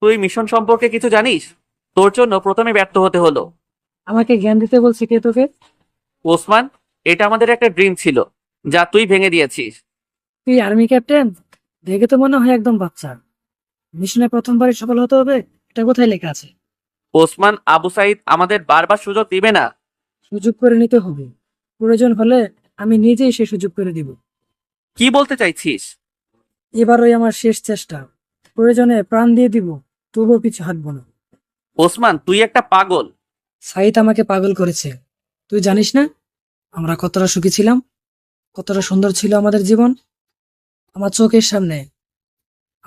তুই মিশন সম্পর্কে কিছু জানিস? তোর জন্য প্রথমে ব্যর্থ হতে হলো। আমাকে জ্ঞান দিতে বলছে কে তোকে? ওসমান, এটা আমাদের একটা ড্রিম ছিল, যা তুই ভেঙে দিয়েছিস। তুই আর্মি ক্যাপ্টেন? দেখে তো মনে হয় একদম বাচ্চা। মিশনে প্রথমবারই সফল হতে হবে, এটা কোথায় লেখা আছে? ওসমান, আবু সাইদ আমাদের বারবার সুযোগ দিবে না। সুযোগ করে নিতে হবে। প্রয়োজন হলে আমি নিজেই সে সুযোগ করে দিব। কি বলতে চাইছিস? এবারই আমার শেষ চেষ্টা। প্রয়োজনে প্রাণ দিয়ে দিব, তবুও পিছু হাঁটবো না। ওসমান, তুই একটা পাগল। সাইদ আমাকে পাগল করেছে। তুই জানিস না আমরা কতটা সুখী ছিলাম, কতটা সুন্দর ছিল আমাদের জীবন। আমার চোখের সামনে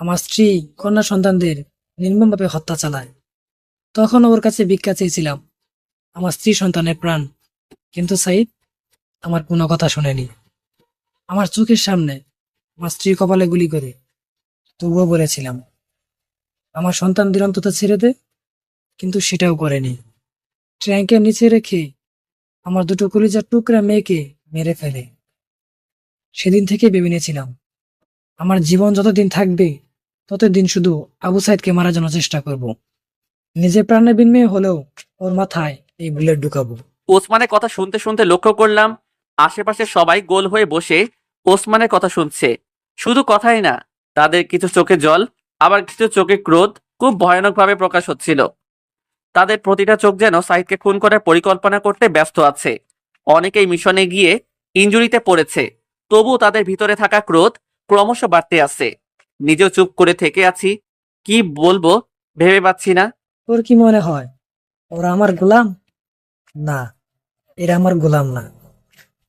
আমার স্ত্রী, কন্যা সন্তানদের নির্মমভাবে হত্যা চালায়। তখন ওর কাছে ভিক্ষা চেয়েছিলাম, আমার স্ত্রী সন্তানের প্রাণ। কিন্তু সাইদ আমার কোনো কথা শোনেনি। আমার চোখের সামনে আমার স্ত্রীর কপালে গুলি করে, তবুও বলেছিলাম আমার সন্তানদের অন্তত ছেড়ে দে, কিন্তু সেটাও করেনি। ট্যাঙ্কের নিচে রেখে আমার দুটো কলিজার টুকরা মেয়েকে মেরে ফেলে। সেদিন থেকে ভেবে নিয়েছিলাম আমার জীবন যতদিন থাকবে ততদিন শুধু আবু সাইদকে মারার জন্য চেষ্টা করব। নিজের প্রাণের বিনিময়ে হলেও ওর মাথায় এই বুলেট ঢুকাবো। ওসমানের কথা শুনতে শুনতে লক্ষ্য করলাম আশেপাশে সবাই গোল হয়ে বসে ওসমানের কথা শুনছে। শুধু কথাই না, তাদের কিছু চোখে জল, আবার কিছু চোখে ক্রোধ খুব ভয়ানকভাবে প্রকাশ হচ্ছিল। তাদের প্রতিটা চোখ যেন সাইদকে খুন করার পরিকল্পনা করতে ব্যস্ত আছে। অনেকেই মিশনে গিয়ে ইনজুরিতে পড়েছে, তবুও তাদের ভিতরে থাকা ক্রোধ ক্রমশ বাড়তে আছে। নিজেও চুপ করে থেকে আছি, কি বলবো ভেবে পাচ্ছি না। তোর কি মনে হয় ওরা আমার গোলাম? না, এরা আমার গোলাম না।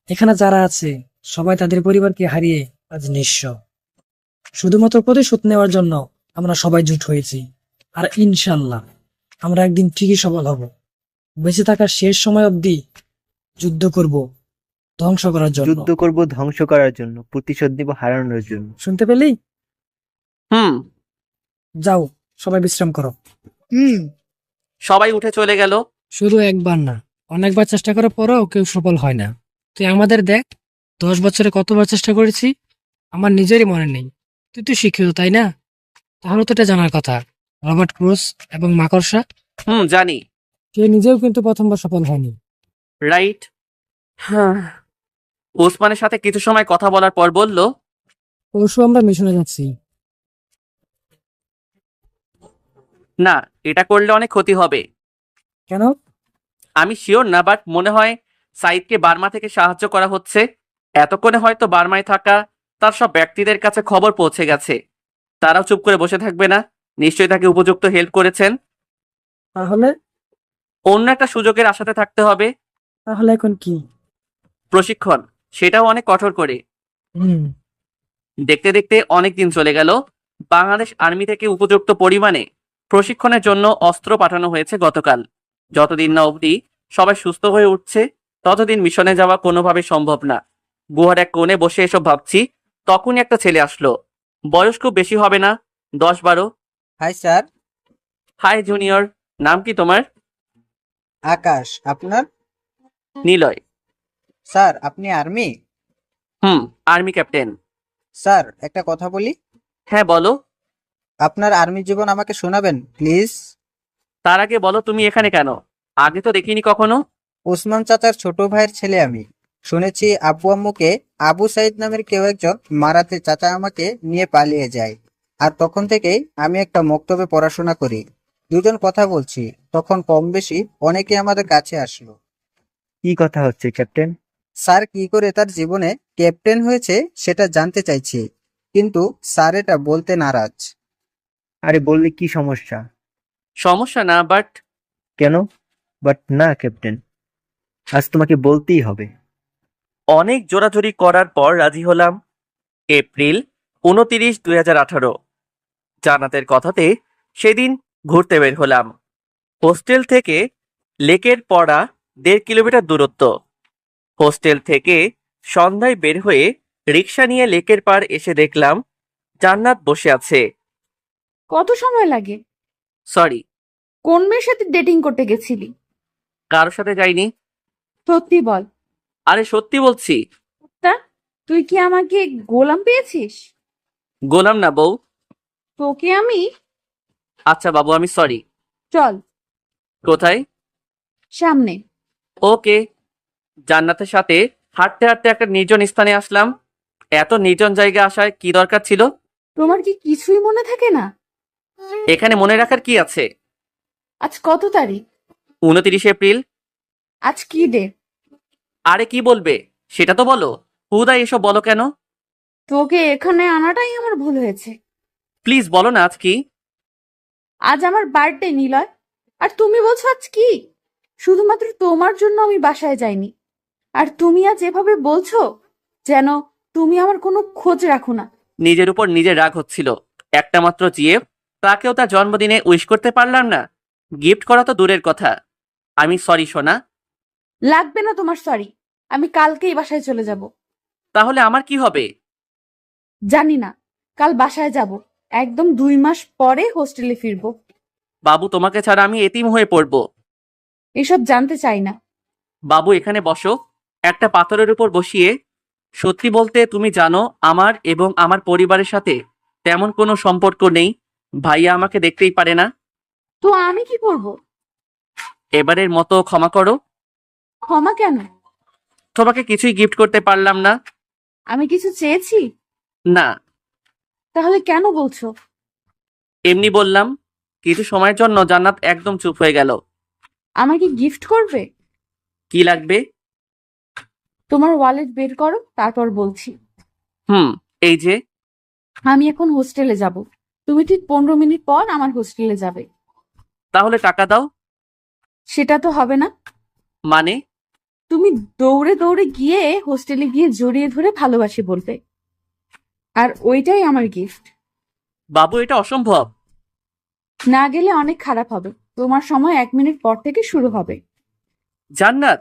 এখানে যারা আছে সবাই তাদের পরিবারকে হারিয়ে আজ নিঃস্ব। শুধুমাত্র প্রতিশোধ নেওয়ার জন্য আমরা সবাই জুট হয়েছি। আর ইনশাল্লাহ আমরা একদিন ঠিকই সফল হব। বেঁচে থাকার শেষ সময় অবধি যুদ্ধ করব, ধ্বংস করার জন্য। যুদ্ধ করব ধ্বংস করার জন্য, প্রতিশোধ নিব হারানোর জন্য। শুনতে পেলি? হুম। যাও, সবাই বিশ্রাম করো। সবাই উঠে চলে গেল। শুধু একবার না, অনেকবার চেষ্টা করার পরেও কেউ সফল হয় না। তুই আমাদের দেখ, 10 বছরে কতবার চেষ্টা করেছি আমার নিজেরই মনে নেই। তুই তো শিক্ষিত তাই না? তাহলে তো এটা জানার কথা। রবার্ট ক্রুজ এবং মাকড়সা, হুম, জানি। সে নিজেও কিন্তু প্রথমবার সফল হয়নি। রাইট। হ্যাঁ। ওসমানের সাথে কিছু সময় কথা বলার পর বলল, পরশু আমরা মিশনে যাচ্ছি। না, এটা করলে অনেক ক্ষতি হবে। কেন? আমি শিওর না, বাট মনে হয় সাইদকে বার্মা থেকে সাহায্য করা হচ্ছে। এতক্ষণে হয়তো বার্মায় থাকা তার সব ব্যক্তিদের কাছে খবর পৌঁছে গেছে। তারাও চুপ করে বসে থাকবে না, নিশ্চয়ই তাকে উপযুক্ত হেল্প করেছেন। তাহলে? অন্য একটা সুযোগের আশাতে থাকতে হবে। তাহলে এখন কি? প্রশিক্ষণ, সেটাও অনেক কঠোর করে। হুম। দেখতে দেখতে অনেক দিন চলে গেল। বাংলাদেশ আর্মি থেকে উপযুক্ত পরিমাণে প্রশিক্ষণের জন্য অস্ত্র পাঠানো হয়েছে গতকাল। যতদিন না অবধি সবাই সুস্থ হয়ে উঠছে, ততদিন মিশনে যাওয়া কোনোভাবে সম্ভব না। গুহার এক কোণে বসে এসব ভাবছি, তখনই একটা ছেলে আসলো। বয়স খুব বেশি হবে না, 10-12। Hi sir. হাই জুনিয়র, নাম কি তোমার? আকাশ। আপনার? নিলয়। স্যার আপনি আর্মি? হুম, আর্মি ক্যাপ্টেন। স্যার একটা কথা বলি। হ্যাঁ, বলো। আপনার আর্মি জীবন আমাকে শোনাবেন প্লিজ? তার আগে বলো, তুমি এখানে কেন? আগে তো দেখিনি কখনো। ওসমান চাচার ছোট ভাইয়ের ছেলে আমি। শুনেছি আব্বু আম্মুকে আবু সাইদ নামের কেউ একজন মারাতে চাচা আমাকে নিয়ে পালিয়ে যায়। আর তখন থেকেই আমি একটা মক্তবে পড়াশোনা করি। দুজন কথা বলছি, তখন কম বেশি অনেকে আমাদের কাছে আসলো। কি কথা হচ্ছে ক্যাপ্টেন? স্যার কি করে তার জীবনে ক্যাপ্টেন হয়েছে সেটা জানতে চাইছি, কিন্তু স্যার এটা বলতে নারাজ। আরে বললে কি সমস্যা? সমস্যা না, বাট কেন বাট না ক্যাপ্টেন, আজ তোমাকে বলতেই হবে। অনেক জোরাজুরি করার পর রাজি হলাম। এপ্রিল 29, 2018। জান্নাতের কথাতে সেদিন ঘুরতে বের হলাম। হোস্টেল থেকে লেকের পড়া 1.5 কিলোমিটার দূরত্ব। হোস্টেল থেকে সন্ধ্যায় বের হয়ে রিক্সা নিয়ে লেকের পার এসে দেখলাম জান্নাত বসে আছে। কত সময় লাগে? সরি, কোন মেয়ের সাথে ডেটিং করতে গেছিলি? কারোর সাথে যাইনি। সত্যি বল। আরে সত্যি বলছি। তা তুই কি আমাকে গোলাম পেয়েছিস? গোলাম না বউ। তোকে আমি আচ্ছা বাবু, আমি সরি। চল কোথায়? সামনে। ওকে। জান্নাতের সাথে হাঁটতে হাঁটতে একটা নির্জন স্থানে আসলাম। এত নির্জন জায়গায় আসার কি দরকার ছিল? তোমার কি কিছুই মনে থাকে না? এখানে মনে রাখার কি আছে? আজ কত তারিখ? 29 এপ্রিল। আজ কি ডে? আরে কি বলবে সেটা তো বলো। হুদাই এসব বলো কেন? তোকে এখানে আনাটাই আমার ভুল হয়েছে। প্লিজ বলো না আজ কি? আজ আমার বার্থডে নিলয়, আর তুমি বলছো আজ কি? শুধুমাত্র তোমার জন্য আমি বাসায় যাইনি। আর তুমি আজ এভাবে বলছো যেন তুমি আমার কোনো খোঁজ রাখো না। নিজের উপর নিজের রাগ হচ্ছিল। একটা মাত্র জিএফ, তাকেও তার জন্মদিনে উইশ করতে পারলাম না। গিফট করা তো দূরের কথা। আমি সরি সোনা। লাগবে না তোমার সরি। আমি কালকেই বাসায় চলে যাব। তাহলে আমার কি হবে? জানি না, কাল বাসায় যাব। একদম 2 মাস পরে হোস্টেলে ফিরবো। বাবু, তোমাকে ছাড়া আমি এতিম হয়ে পড়বো। এসব জানতে চাই না। বাবু, এখানে বসো। একটা পাথরের উপর বসিয়ে। সত্যি বলতে তুমি জানো আমার এবং আমার পরিবারের সাথে তেমন কোনো সম্পর্ক নেই। ভাইয়া আমাকে দেখতেই পারে না। তো আমি কি করব? এবারের মতো ক্ষমা করো। ক্ষমা কেন? তোমাকে কিছুই গিফট করতে পারলাম না। আমি কিছু চেয়েছি? না, তাহলে কেন বলছো? এমনি বললাম। কিছু সময়ের জন্য জান্নাত একদম চুপ হয়ে গেল। আমাকে গিফট করবে? কি লাগবে? তোমার ওয়ালেট বের করো, তারপর বলছি। হুম, এই যে। আমি এখন হোস্টেলে যাব। তুমি ঠিক 15 মিনিট পর আমার হোস্টেলে যাবে। তাহলে টাকা দাও। সেটা তো হবে না। মানে? তুমি দৌড়ে দৌড়ে গিয়ে হোস্টেলে গিয়ে জড়িয়ে ধরে ভালোবাসি বলবে। আর ওইটাই আমার গিফট। বাবু, এটা অসম্ভব। না গেলে অনেক খারাপ হবে। তোমার সময় 1 মিনিট পর থেকে শুরু হবে। জান্নাত।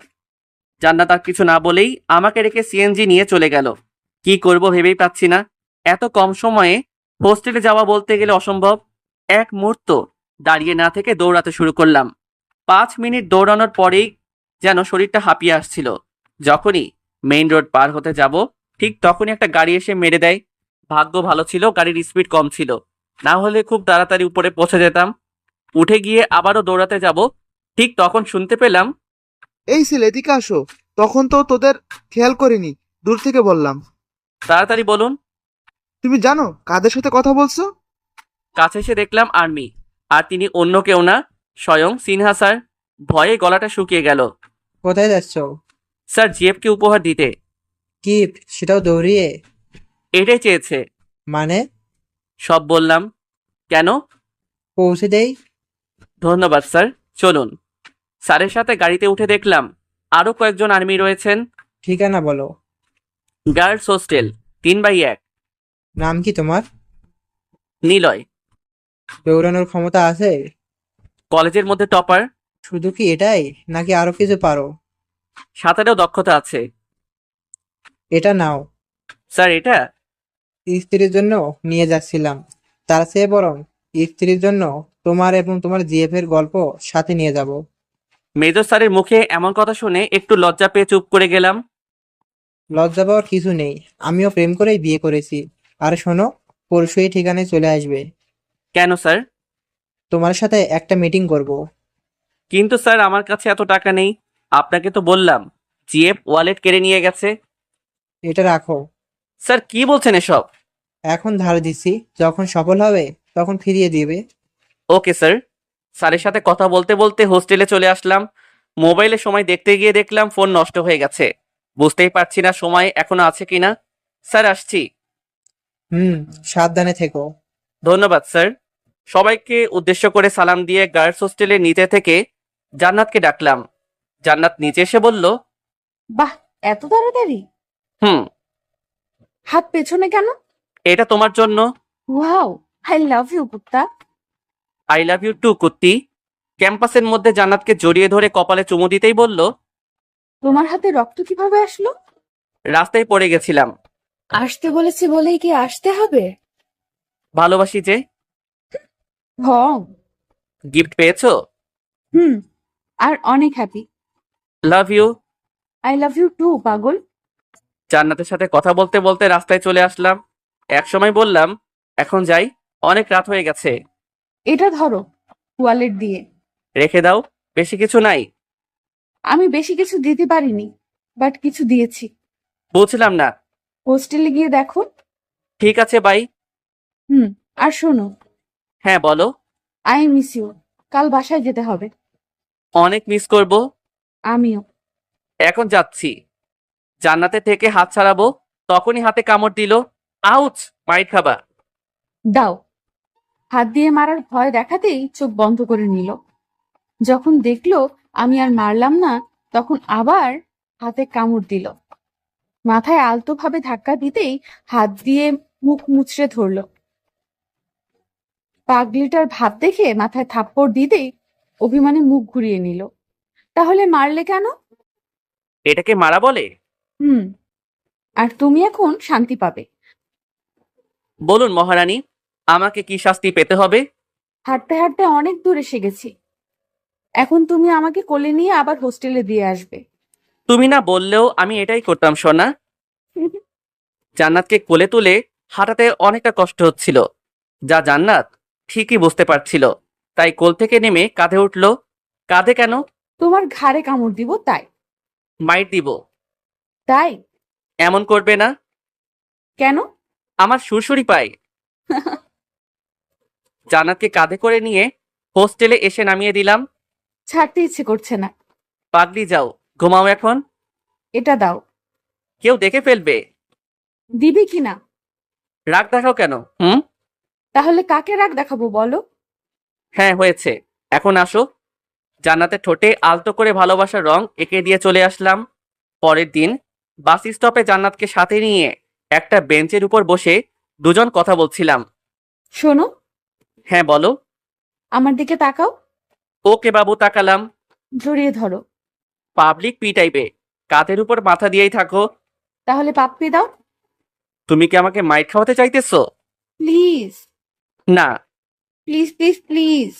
জান্নাত আর কিছু না বলেই আমাকে রেখে সিএনজি নিয়ে চলে গেল। কি করব ভেবেই পাচ্ছি না। এত কম সময়ে হোস্টেলে যাওয়া বলতে গেলে অসম্ভব। এক মুহূর্ত দাঁড়িয়ে না থেকে দৌড়াতে শুরু করলাম। 5 মিনিট দৌড়ানোর পরেই যেন শরীরটা হাঁপিয়ে আসছিল। যখনই মেইন রোড পার হতে যাব, ঠিক তখনই একটা গাড়ি এসে মেরে দেয়। ভাগ্য ভালো ছিল, গাড়ির স্পিড কম ছিল, না হলে খুব তাড়াতাড়ি উপরে পৌঁছে যেতাম। উঠে গিয়ে আবারও দৌড়াতে যাব, ঠিক তখন শুনতে পেলাম, এই ছেলে এদিকে আসো। তখন তো তোদের খেয়াল করিনি, দূর থেকে বললাম। তাড়াতাড়ি বলুন। তুমি জানো কাদের সাথে কথা বলছো? কাছে এসে দেখলাম আর্মি। আর তিনি অন্য কেউ না, স্বয়ং সিনহা স্যার। ভয়ে গলাটা শুকিয়ে গেল। কোথায় যাচ্ছ? স্যার, জিএফকে উপহার দিতে। গিফট? সেটাও দৌড়িয়ে? এটাই চেয়েছে। মানে? সব বললাম। কেন? পৌঁছে দেই? ধন্যবাদ স্যার। চলুন। স্যারের সাথে গাড়িতে উঠে দেখলাম আরো কয়েকজন আর্মি রয়েছেন। ঠিকানা বলো। Girls hostel, 3/1। নাম কি তোমার? নিলয়। দৌড়ানোর ক্ষমতা আছে? কলেজের মধ্যে টপার। শুধু কি এটাই, নাকি আরো কিছু পারো? সাঁতারেও দক্ষতা আছে। এটা নাও। স্যার, এটা? স্ত্রীর জন্য নিয়ে যাচ্ছিলাম। তার চেয়ে বরং স্ত্রীর জন্য তোমার এবং তোমার জিএফ এর গল্প সাথে নিয়ে যাব। মেজর স্যারের মুখে এমন কথা শুনে একটু লজ্জা পেয়ে চুপ করে গেলাম। লজ্জা পাওয়ার কিছু নেই, আমিও প্রেম করেই বিয়ে করেছি। আর শোনো, পরশু এই ঠিকানায় চলে আসবে। কেন স্যার? তোমার সাথে একটা মিটিং করব। কিন্তু স্যার, আমার কাছে এত টাকা নেই। আপনাকে তো বললাম জিএফ ওয়ালেট কেড়ে নিয়ে গেছে। এটা রাখো। স্যার, কি বলছেন এসব? এখন ধার দিচ্ছি, যখন সফল হবে তখন ফিরিয়ে দিবে। Okay sir. স্যারের সাথে কথা বলতে বলতে হোস্টেলে চলে আসলাম। মোবাইলে সময় দেখতে গিয়ে দেখলাম ফোন নষ্ট হয়ে গেছে। বুঝতেই পারছি না সময় এখনো আছে কিনা। স্যার, আসছি। সাবধানে থেকো। ধন্যবাদ স্যার। সবাইকে উদ্দেশ্য করে সালাম দিয়ে গার্লস হোস্টেলের নিচে থেকে জান্নাতকে ডাকলাম। জান্নাত নিচে এসে বলল, বাহ, এত তাড়াতাড়ি! হুম। হাত পেছনে কেন? এটা তোমার জন্য। ওয়াও, আই লাভ ইউ কুত্তা। আই লাভ ইউ টু কুত্তি। ক্যাম্পাসের মধ্যে জান্নাতকে জড়িয়ে ধরে কপালে চুমু দিতেই বলল, তোমার হাতে রক্ত কিভাবে আসলো? রাস্তায় পড়ে গেছিলাম। আসতে বলেছি বলেই কি আসতে হবে? ভালোবাসি যে। ঢং। গিফট পেয়েছো? হুম, আর অনেক happy. Love you. I love you too পাগল। জান্নাতের সাথে কথা বলতে বলতে রাস্তায় চলে আসলাম। এক সময় বললাম, এখন যাই, অনেক রাত হয়ে গেছে। এটা ধরো, ওয়ালেট দিয়ে। রেখে দাও, বেশি কিছু নাই। আমি বেশি কিছু দিতে পারিনি, বাট কিছু দিয়েছি। বুঝলাম না। হোস্টেলে গিয়ে দেখো। ঠিক আছে, বাই। হুম। আর শোনো, হ্যাঁ বলো। I miss you. কাল বাসায় যেতে হবে। অনেক মিস করব। আমিও। এখন যাচ্ছি। জান্নাতে থেকে হাত ছাড়াবো, তখনই হাতে কামড় দিল। আউচ! মাইর খাবা। দাও। হাত দিয়ে মারার ভয় দেখাতেই চোখ বন্ধ করে নিল। যখন দেখলো আমি আর মারলাম না, তখন আবার হাতে কামড় দিল। মাথায় আলতোভাবে ধাক্কা দিতেই হাত দিয়ে মুখ মুচড়ে ধরলো। পাগলিটার ভাব দেখে মাথায় থাপ্পড় দিতেই অভিমানে মুখ ঘুরিয়ে নিল। তাহলে মারলে কেন? এটাকে মারা বলে? হুম। আর তুমি এখন শান্তি পাবে। বলুন মহারানী, আমাকে কি শাস্তি পেতে হবে? হাঁটতে হাঁটতে অনেক দূর এসে গেছি। এখন তুমি আমাকে কোলে নিয়ে আবার হোস্টেলে দিয়ে আসবে। তুমি না বললেও আমি এটাই করতাম সোনা। জান্নাতকে কোলে তুলে হাঁটাতে অনেকটা কষ্ট হচ্ছিল, যা জান্নাত ঠিকই বুঝতে পারছিল। তাই কোল থেকে নেমে কাঁধে উঠল। কাঁধে কেন? তোমার ঘাড়ে কামড় দিব তাই। মাইর দিব। তাই? এমন করবে না। কেন? আমার সুরসুরি পায়। জান্নাতকে কাঁধে করে নিয়ে হোস্টেলে এসে নামিয়ে দিলাম। ছাড়তে ইচ্ছে করছে না। পাগলি যাও, ঘুমাও এখন। এটা দাও। কেউ দেখে ফেলবে। দিবি কিনা? রাগ দেখাও কেন? হুম। তাহলে কাকে রাগ দেখাবো বলো? হ্যাঁ হয়েছে, এখন আসো। জান্নাতের ঠোঁটে আলতো করে ভালোবাসার রং এঁকে দিয়ে চলে আসলাম। পরের দিন বাস স্টপে জান্নাতকে সাথে নিয়ে একটা বেঞ্চের উপর বসে দুজন কথা বলছিলাম। শোনো, হ্যাঁ বলো। আমার দিকে তাকাও। ওকে বাবু, তাকালাম। জড়িয়ে ধরো। পাবলিক পিটাইবে, কাঁধের উপর মাথা দিয়েই থাকো। তাহলে পাপ্পি দাও। তুমি কি আমাকে মাইর খাওয়াতে চাইতেছো? প্লিজ না। প্লিজ প্লিজ প্লিজ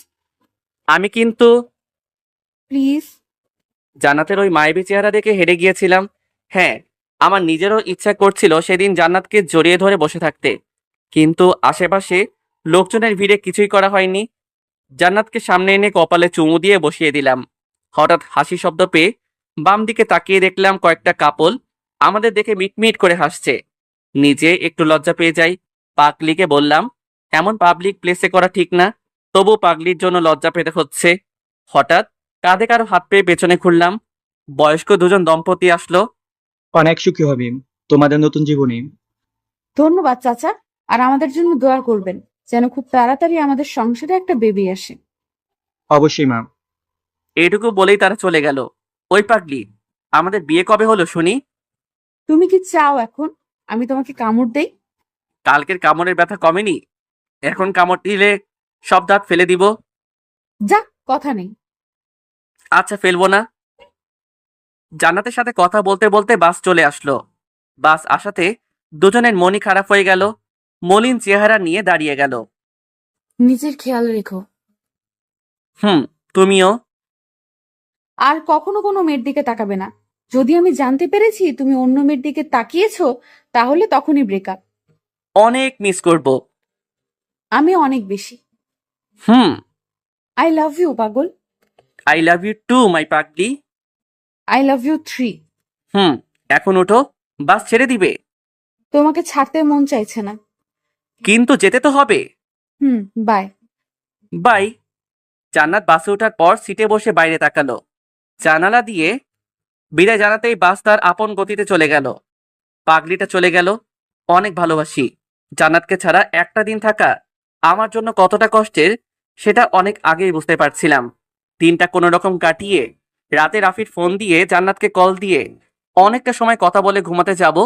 আমি কিন্তু প্লিজ। জান্নাতের ওই মায়াবী চেহারা দেখে হেরে গিয়েছিলাম। হ্যাঁ, আমার নিজেরও ইচ্ছা করছিল সেদিন জান্নাতকে জড়িয়ে ধরে বসে থাকতে, কিন্তু আশেপাশে লোকজনের ভিড়ে কিছুই করা হয়নি। জান্নাতকে সামনে এনে কপালে চুমু দিয়ে বসিয়ে দিলাম। হঠাৎ হাসি শব্দ পেয়ে বাম দিকে তাকিয়ে দেখলাম কয়েকটা কাপল আমাদের দেখে মিটমিট করে হাসছে। নিজে একটু লজ্জা পেয়ে যাই। পাগলিকে বললাম, এমন পাবলিক প্লেসে করা ঠিক না। তবু পাগলির জন্য লজ্জা পেতে হচ্ছে। হঠাৎ কাঁধে কারো হাত পেয়ে পেছনে ঘুরলাম। বয়স্ক দুজন দম্পতি আসলো। অনেক সুখী হবি তোমাদের নতুন জীবনে। ধন্যবাদ চাচা। আর আমাদের জন্য দোয়া করবেন, যেন খুব তাড়াতাড়ি আমাদের সংসারে একটা বেবি আসে। অবশ্যই মা। এইটুকু বলেই তারা চলে গেল। ওই পাগলি, আমাদের বিয়ে কবে হলো শুনি? তুমি কি চাও এখন আমি তোমাকে কামড় দেই? কালকের কামড়ের ব্যথা কমেনি, এখন কামড় দিলে সব দাঁত ফেলে দিব। যা, কথা নেই। আচ্ছা, ফেলবো না। জান্নাতের সাথে কথা বলতে বলতে বাস চলে আসলো। বাস আসাতে দুজনের মনই খারাপ হয়ে গেল। মলিন চেহারা নিয়ে দাঁড়িয়ে গেল। নিজের খেয়াল রেখো। হুম, তুমিও। আর কখনো কোনো মেয়ের দিকে তাকাবে না। যদি আমি জানতে পেরেছি তুমি অন্য মেয়ের দিকে তাকিয়েছো, তাহলে তখনই ব্রেকআপ। অনেক মিস করব। আমি অনেক বেশি। হুম। আই লাভ ইউ পাগল। I love you too my পাগলি। I love you 3। হুম। এখন ওঠো, বাস ছেড়ে দিবে। তোমাকে ছাড়তে মন চাইছে না। কিন্তু যেতে তো হবে। হুম, বাই। বাই। জান্নাত বাসে ওঠার পর সিটে বসে বাইরে তাকালো। জানালা দিয়ে বিদায় জানাতেই বাস তার আপন গতিতে চলে গেল। পাগলিটা চলে গেল। অনেক ভালোবাসি। জান্নাতকে ছাড়া একটা দিন থাকা আমার জন্য কতটা কষ্টের সেটা অনেক আগেই বুঝতে পারছিলাম। দিনটা কোনো রকম কাটিয়ে রাতে রাফির ফোন দিয়ে জান্নাতকে কল দিয়ে অনেকটা সময় কথা বলে ঘুমাতে যাব,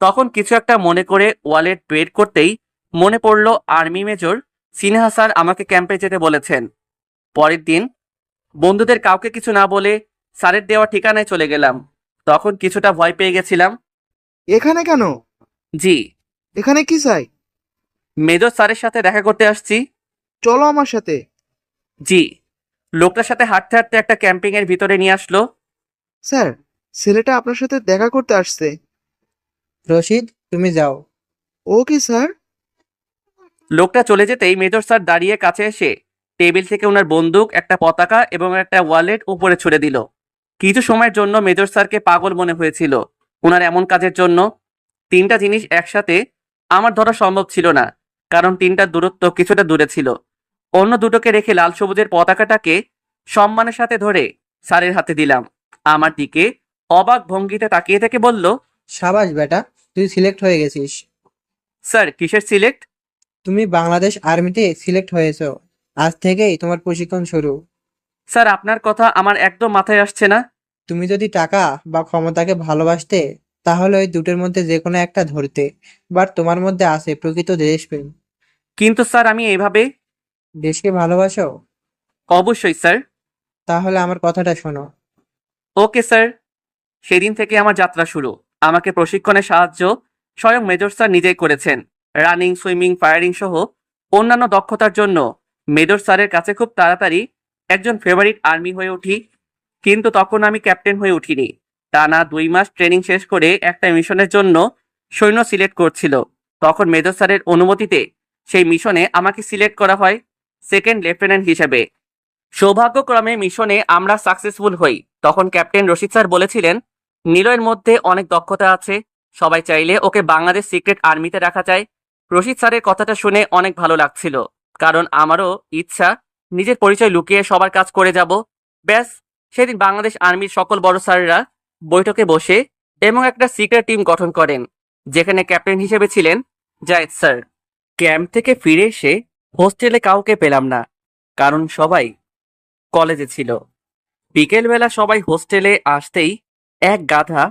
তখন কিছু একটা মনে করে ওয়ালেট বের করতেই মনে পড়ল আর্মি মেজর সিনহা স্যার আমাকে ক্যাম্পে যেতে বলেছেন। পরের দিন বন্ধুদের কাউকে কিছু না বলে স্যারের দেওয়া ঠিকানায় চলে গেলাম। তখন কিছুটা ভয় পেয়ে গেছিলাম। এখানে কেন? জি, এখানে কি চাই? মেজর স্যারের সাথে দেখা করতে আসছি। চলো আমার সাথে। জি। লোকটার সাথে হাঁটতে হাঁটতে একটা ক্যাম্পিং এর ভিতরে নিয়ে আসলো। স্যার, ছেলেটা আপনার সাথে দেখা করতে আসছে। রশিদ, তুমি যাও। ও কি স্যার? লোকটা চলে যেতেই মেজর স্যার দাঁড়িয়ে কাছে এসে টেবিল থেকে ওনার বন্দুক, একটা পতাকা এবং একটা ওয়ালেট উপরে ছুড়ে দিল। কিছু সময়ের জন্য মেজর স্যারকে পাগল মনে হয়েছিল ওনার এমন কাজের জন্য। তিনটা জিনিস একসাথে আমার ধরা সম্ভব ছিল না, কারণ তিনটার দূরত্ব কিছুটা দূরে ছিল। অন্য দুটোকে রেখে লাল সবুজের পতাকাটাকে সম্মানের সাথে ধরে স্যারের হাতে দিলাম। আমার দিকে অবাক ভঙ্গিতে তাকিয়ে থেকে বলল, সাবাস বেটা, তুই সিলেক্ট হয়ে গেছিস। স্যার কিসের সিলেক্ট? তুমি বাংলাদেশ আর্মিতে সিলেক্ট হয়েছো। আজ থেকেই তোমার প্রশিক্ষণ শুরু। স্যার আপনার কথা আমার একদম মাথায় আসছে না। তুমি যদি টাকা বা ক্ষমতাকে ভালোবাসতে তাহলে ওই দুটোর মধ্যে যে কোনো একটা ধরতে, বাট তোমার মধ্যে আছে প্রকৃত দেশপ্রেম। কিন্তু স্যার আমি এভাবে। দেশকে ভালোবাসো? অবশ্যই স্যার। তাহলে আমার কথাটা শোনো। Okay sir. সেদিন থেকে আমার যাত্রা শুরু। আমাকে প্রশিক্ষণে সাহায্য স্বয়ং মেজর স্যার নিজেই করেছেন। রানিং, সুইমিং, ফায়ারিং সহ অন্যান্য দক্ষতার জন্য মেজর স্যারের কাছে খুব তাড়াতাড়ি একজন ফেভারিট আর্মি হয়ে উঠি। কিন্তু তখন আমি ক্যাপ্টেন হয়ে উঠিনি। টানা 2 মাস ট্রেনিং শেষ করে একটা মিশনের জন্য সৈন্য সিলেক্ট করছিল। তখন মেজর স্যারের অনুমতিতে সেই মিশনে আমাকে সিলেক্ট করা হয় সেকেন্ড লেফটেন্যান্ট হিসেবে। সৌভাগ্যক্রমে মিশনে আমরা সাকসেসফুল হই। তখন ক্যাপ্টেন রশিদ স্যার বলেছিলেন, নিলয়ের মধ্যে অনেক দক্ষতা আছে, সবাই চাইলে ওকে বাংলাদেশ সিক্রেট আর্মিতে রাখা যায়। রশিদ স্যারের কথাটা শুনে অনেক ভালো লাগছিল, কারণ আমারও ইচ্ছা নিজের পরিচয় লুকিয়ে সবার কাজ করে যাব। ব্যাস, সেদিন বাংলাদেশ আর্মির সকল বড় স্যাররা বৈঠকে বসে এবং একটা সিক্রেট টিম গঠন করেন, যেখানে ক্যাপ্টেন হিসেবে ছিলেন জায়েদ স্যার। ক্যাম্প থেকে ফিরে এসে হোস্টেলে কাউকে পেলাম না, কারণ সবাই কলেজে ছিল। বিকেলবেলা সবাই হোস্টেলে আসতেই এক গাধা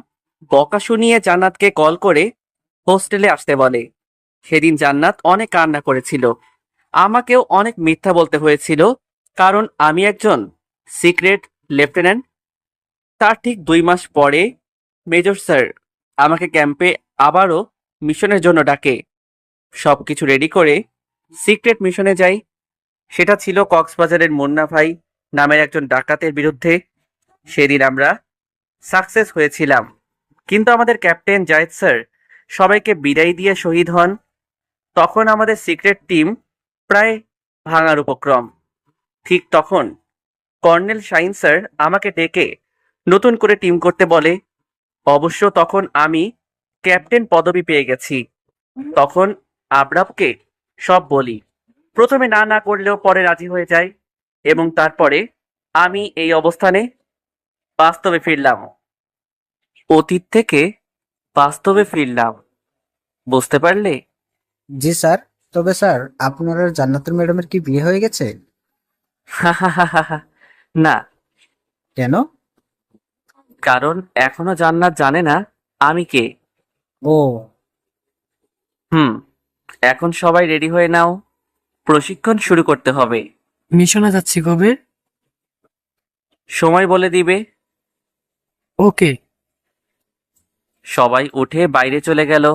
বকা শুনিয়ে জান্নাতকে কল করে হোস্টেলে আসতে বলে। সেদিন জান্নাত অনেক কান্না করেছিল। আমাকেও অনেক মিথ্যা বলতে হয়েছিল, কারণ আমি একজন সিক্রেট লেফটেন্যান্ট। তার ঠিক 2 মাস পরে মেজর স্যার আমাকে ক্যাম্পে আবারও মিশনের জন্য ডাকে। সবকিছু রেডি করে সিক্রেট মিশনে যাই। সেটা ছিল কক্সবাজারের মুন্না ভাই নামের একজন ডাকাতের বিরুদ্ধে। সেদিন আমরা সাকসেস হয়েছিলাম, কিন্তু আমাদের ক্যাপ্টেন জায়েদ স্যার সবাইকে বিদায় দিয়ে শহীদ হন। তখন আমাদের সিক্রেট টিম প্রায় ভাঙার উপক্রম। ঠিক তখন কর্নেল শাহিন স্যার আমাকে ডেকে নতুন করে টিম করতে বলে। অবশ্য তখন আমি ক্যাপ্টেন পদবি পেয়ে গেছি। তখন আবরাবকে সব বলি। প্রথমে না না করলেও পরে রাজি হয়ে যায়, এবং তারপরে আমি এই অবস্থানে বাস্তবে ফিরলাম। অতীত থেকে বাস্তবে ফিরলাম, বুঝতে পারলে? জি স্যার। তবে স্যার, আপনার আর জান্নাতুল ম্যাডামের কি বিয়ে হয়ে গেছে? না, কেন? কারণ এখনো জান্নাত জানে না আমি কে। ও, এখন সবাই রেডি হয়ে নাও, প্রশিক্ষণ শুরু করতে হবে। মিশনে যাচ্ছি কবে? সময় বলে দিবে। ওকে। সবাই উঠে বাইরে চলে গেল।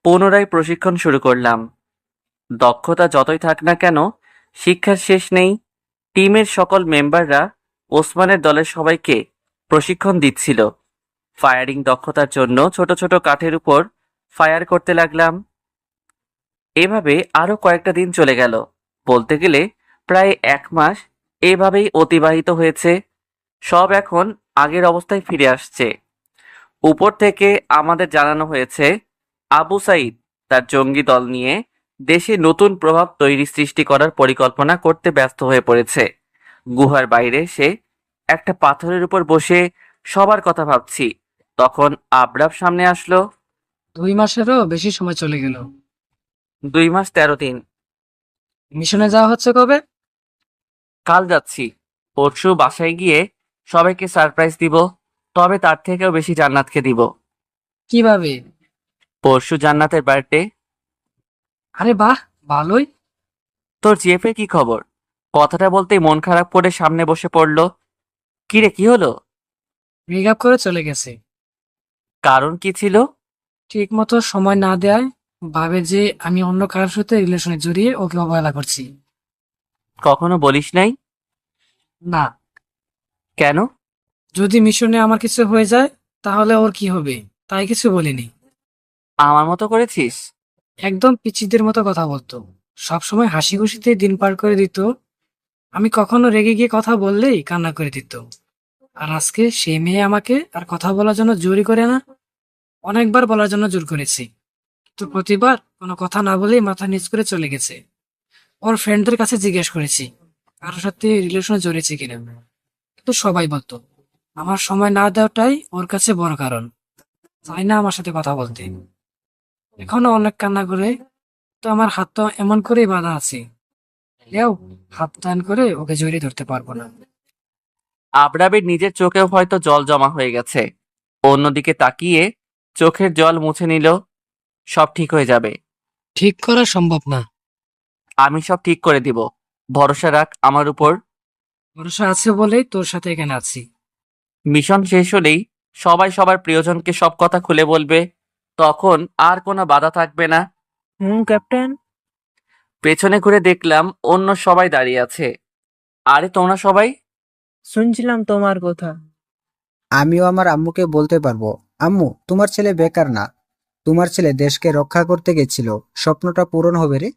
পুনরায় প্রশিক্ষণ শুরু করলাম। দক্ষতা যতই থাক না কেন, শিক্ষার শেষ নেই। টিমের সকল মেম্বাররা ওসমানের দলের সবাইকে প্রশিক্ষণ দিচ্ছিল। ফায়ারিং দক্ষতার জন্য ছোট ছোট কাঠের উপর ফায়ার করতে লাগলাম। এভাবে আরো কয়েকটা দিন চলে গেল। বলতে গেলে প্রায় 1 মাস এভাবেই অতিবাহিত হয়েছে। সব এখন আগের অবস্থায় ফিরে আসছে। উপর থেকে আমাদের জানানো হয়েছে আবু সাইদ তার জঙ্গি দল নিয়ে দেশে নতুন প্রভাব সৃষ্টি করার পরিকল্পনা করতে ব্যস্ত হয়ে পড়েছে। গুহার বাইরে সে একটা পাথরের উপর বসে সবার কথা ভাবছি, তখন আবরাব সামনে আসলো। 2 মাসেরও বেশি সময় চলে গেল। 2 মাস 13 দিন। মিশনে যাওয়া হচ্ছে কবে? কাল যাচ্ছি। পরশু বাসায় গিয়ে সবাইকে সারপ্রাইজ দিব, তবে তার থেকেও বেশি জান্নাতকে দিব। কিভাবে? পরশু জান্নাতের বার্থডে। আরে বাহ, ভালোই। তোর জিএফে কি খবর? কথাটা বলতেই মন খারাপ করে সামনে বসে পড়লো। কিরে, কি হলো? ব্রেকআপ করে চলে গেছে। কারণ কি ছিল? ঠিক মতো সময় না দেয়, ভাবে যে আমি অন্য কারোর সাথে রিলেশনে জড়িয়ে ওকে অবহেলা করছি। কখনো বলিস নাই? না। কেন? যদি মিশনে আমার কিছু হয়ে যায় তাহলে ওর কি হবে, তাই কিছু বলিনি। আমার মতো করেছিস? একদম পিচ্চিদের মতো কথা বলতো, সবসময় হাসি খুশিতে দিন পার করে দিত। আমি কখনো রেগে গিয়ে কথা বললেই কান্না করে দিত। আর আজকে সেই মেয়ে আমাকে আর কথা বলার জন্য জোরই করে না। অনেকবার বলার জন্য জোর করেছি, তো প্রতিবার কোনো কথা না বলেই মাথা নিচ করে চলে গেছে। ওর ফ্রেন্ডদের কাছে জিজ্ঞেস করেছি কারোর সাথে রিলেশনে জড়িয়েছে কিনা, কিন্তু সবাই বলতো আমার সময় না দেওয়াটাই ওর কাছে বড় কারণ, চাই না আমার সাথে কথা বলতে। এখনো অনেক কান্না করে, তো আমার হাত তো এমন করেই বাঁধা আছে, এও হাত টান করে ওকে জড়িয়ে ধরতে পারবো না। আবরাবের নিজের চোখেও হয়তো জল জমা হয়ে গেছে। অন্যদিকে তাকিয়ে চোখের জল মুছে নিল। সব ঠিক হয়ে যাবে। ঠিক করা সম্ভব না। আমি সব ঠিক করে দিব। ভরসা রাখ আমার উপর। ভরসা আছে বলেই তোর সাথে এখানে আছি। মিশন শেষ হলেই সবাই সবার প্রিয়জনকে সব কথা খুলে বলবে। তখন আর কোনো বাধা থাকবে না। ক্যাপ্টেন। পেছনে ঘুরে দেখলাম অন্য সবাই দাঁড়িয়ে আছে। আরে তোমরা সবাই? শুনছিলাম তোমার কথা। আমিও আমার আম্মুকে বলতে পারবো, আম্মু তোমার ছেলে বেকার না, তোমার ছেলে দেশকে রক্ষা করতে গেছিল, স্বপ্নটা পূরণ হবে রে।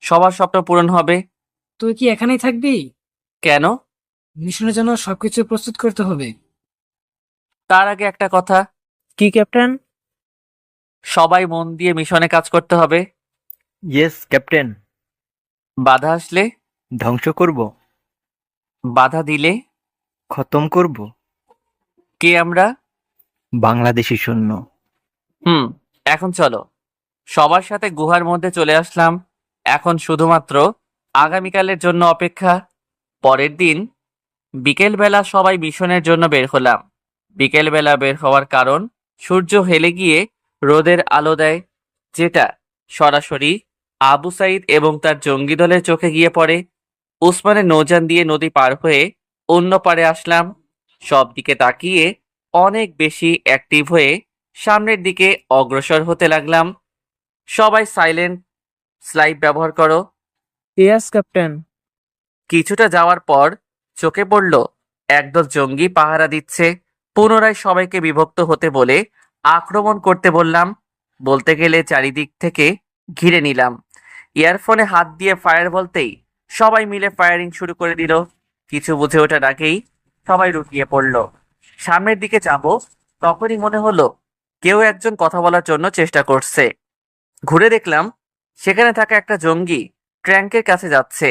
সবার স্বপ্ন পূরণ হবে। তুই কি এখানেই থাকবি? কেন? মিশনের জন্য সবকিছু প্রস্তুত করতে হবে। তার আগে একটা কথা। কি ক্যাপ্টেন? সবাই মন দিয়ে মিশনে কাজ করতে হবে। Yes captain. বাধা আসলে? ধ্বংস করব। বাধা দিলে? খতম করব। কে আমরা? বাংলাদেশি সৈন্য। এখন চলো। সবার সাথে গুহার মধ্যে চলে আসলাম। এখন শুধুমাত্র আগামীকালের জন্য অপেক্ষা। পরের দিন বিকেলবেলা সবাই মিশনের জন্য বের হলাম। বিকেলবেলা বের হওয়ার কারণ, সূর্য হেলে গিয়ে রোদের আলো দেয়, যেটা সরাসরি আবু সাইদ এবং তার জঙ্গি দলের চোখে গিয়ে পড়ে। ওসমানের নৌযান দিয়ে নদী পার হয়ে অন্য পারে আসলাম। সব দিকে তাকিয়ে অনেক বেশি অ্যাক্টিভ হয়ে সামনের দিকে অগ্রসর হতে লাগলাম। সবাই সাইলেন্ট স্লাইড ব্যবহার করো। Yes captain. কিছুটা যাওয়ার পর চোখে পড়ল একদল জঙ্গি পাহারা দিচ্ছে। পুনরায় সবাইকে বিভক্ত হতে বলে আক্রমণ করতে বললাম। বলতে গেলে চারিদিক থেকে ঘিরে নিলাম। ইয়ারফোনে হাত দিয়ে ফায়ার বলতেই সবাই মিলে ফায়ারিং শুরু করে দিল। কিছু বুঝে ওঠার আগেই সবাই লুটিয়ে পড়ল। সামনের দিকে যাব, তখনই মনে হলো কেউ একজন কথা বলার জন্য চেষ্টা করছে। ঘুরে দেখলাম সেখানে থাকা একটা জঙ্গি ট্যাঙ্কের কাছে যাচ্ছে।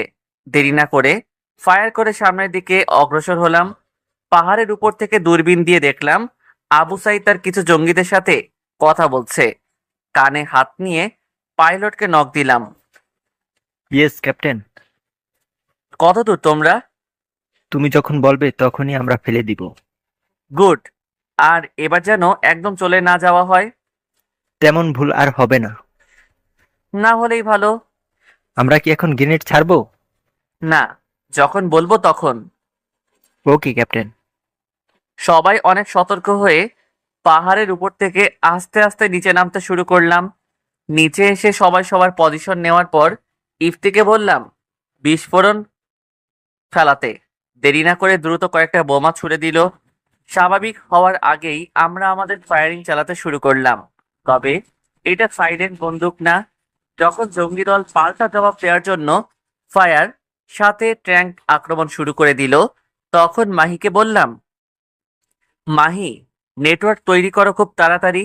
দেরি না করে ফায়ার করে সামনের দিকে অগ্রসর হলাম। পাহাড়ের উপর থেকে দূরবীন দিয়ে দেখলাম আবু সাইদ তার কিছু জঙ্গিদের সাথে কথা বলছে। কানে হাত নিয়ে পাইলটকে নক দিলাম। Yes captain. কত দূর তোমরা? তুমি যখন বলবে তখনই আমরা ফেলে দিব। গুড। আর এবার যেন একদম চলে না যাওয়া হয়। তেমন ভুল আর হবে না। না হলেই ভালো। আমরা কি এখন গ্রেনেড ছাড়বো? না, যখন বলবো তখন। ওকে ক্যাপ্টেন। সবাই অনেক সতর্ক হয়ে পাহাড়ের উপর থেকে আস্তে আস্তে নিচে নামতে শুরু করলাম। নিচে এসে সবাই সবার পজিশন নেওয়ার পর ইফতিকে বললাম বিস্ফোরণ ফেলাতে। দেরি না করে দ্রুত কয়েকটা বোমা ছুড়ে দিল। স্বাভাবিক হওয়ার আগেই আমরা আমাদের ফায়ারিং চালাতে শুরু করলাম। তবে এটা সাইলেন্ট বন্দুক না। যখন জঙ্গি দল পাল্টা জবাব দেওয়ার জন্য ফায়ার সাথে ট্যাঙ্ক আক্রমণ শুরু করে দিল, তখন মাহিকে বললাম, মাহি, নেটওয়ার্ক তৈরি করো খুব তাড়াতাড়ি।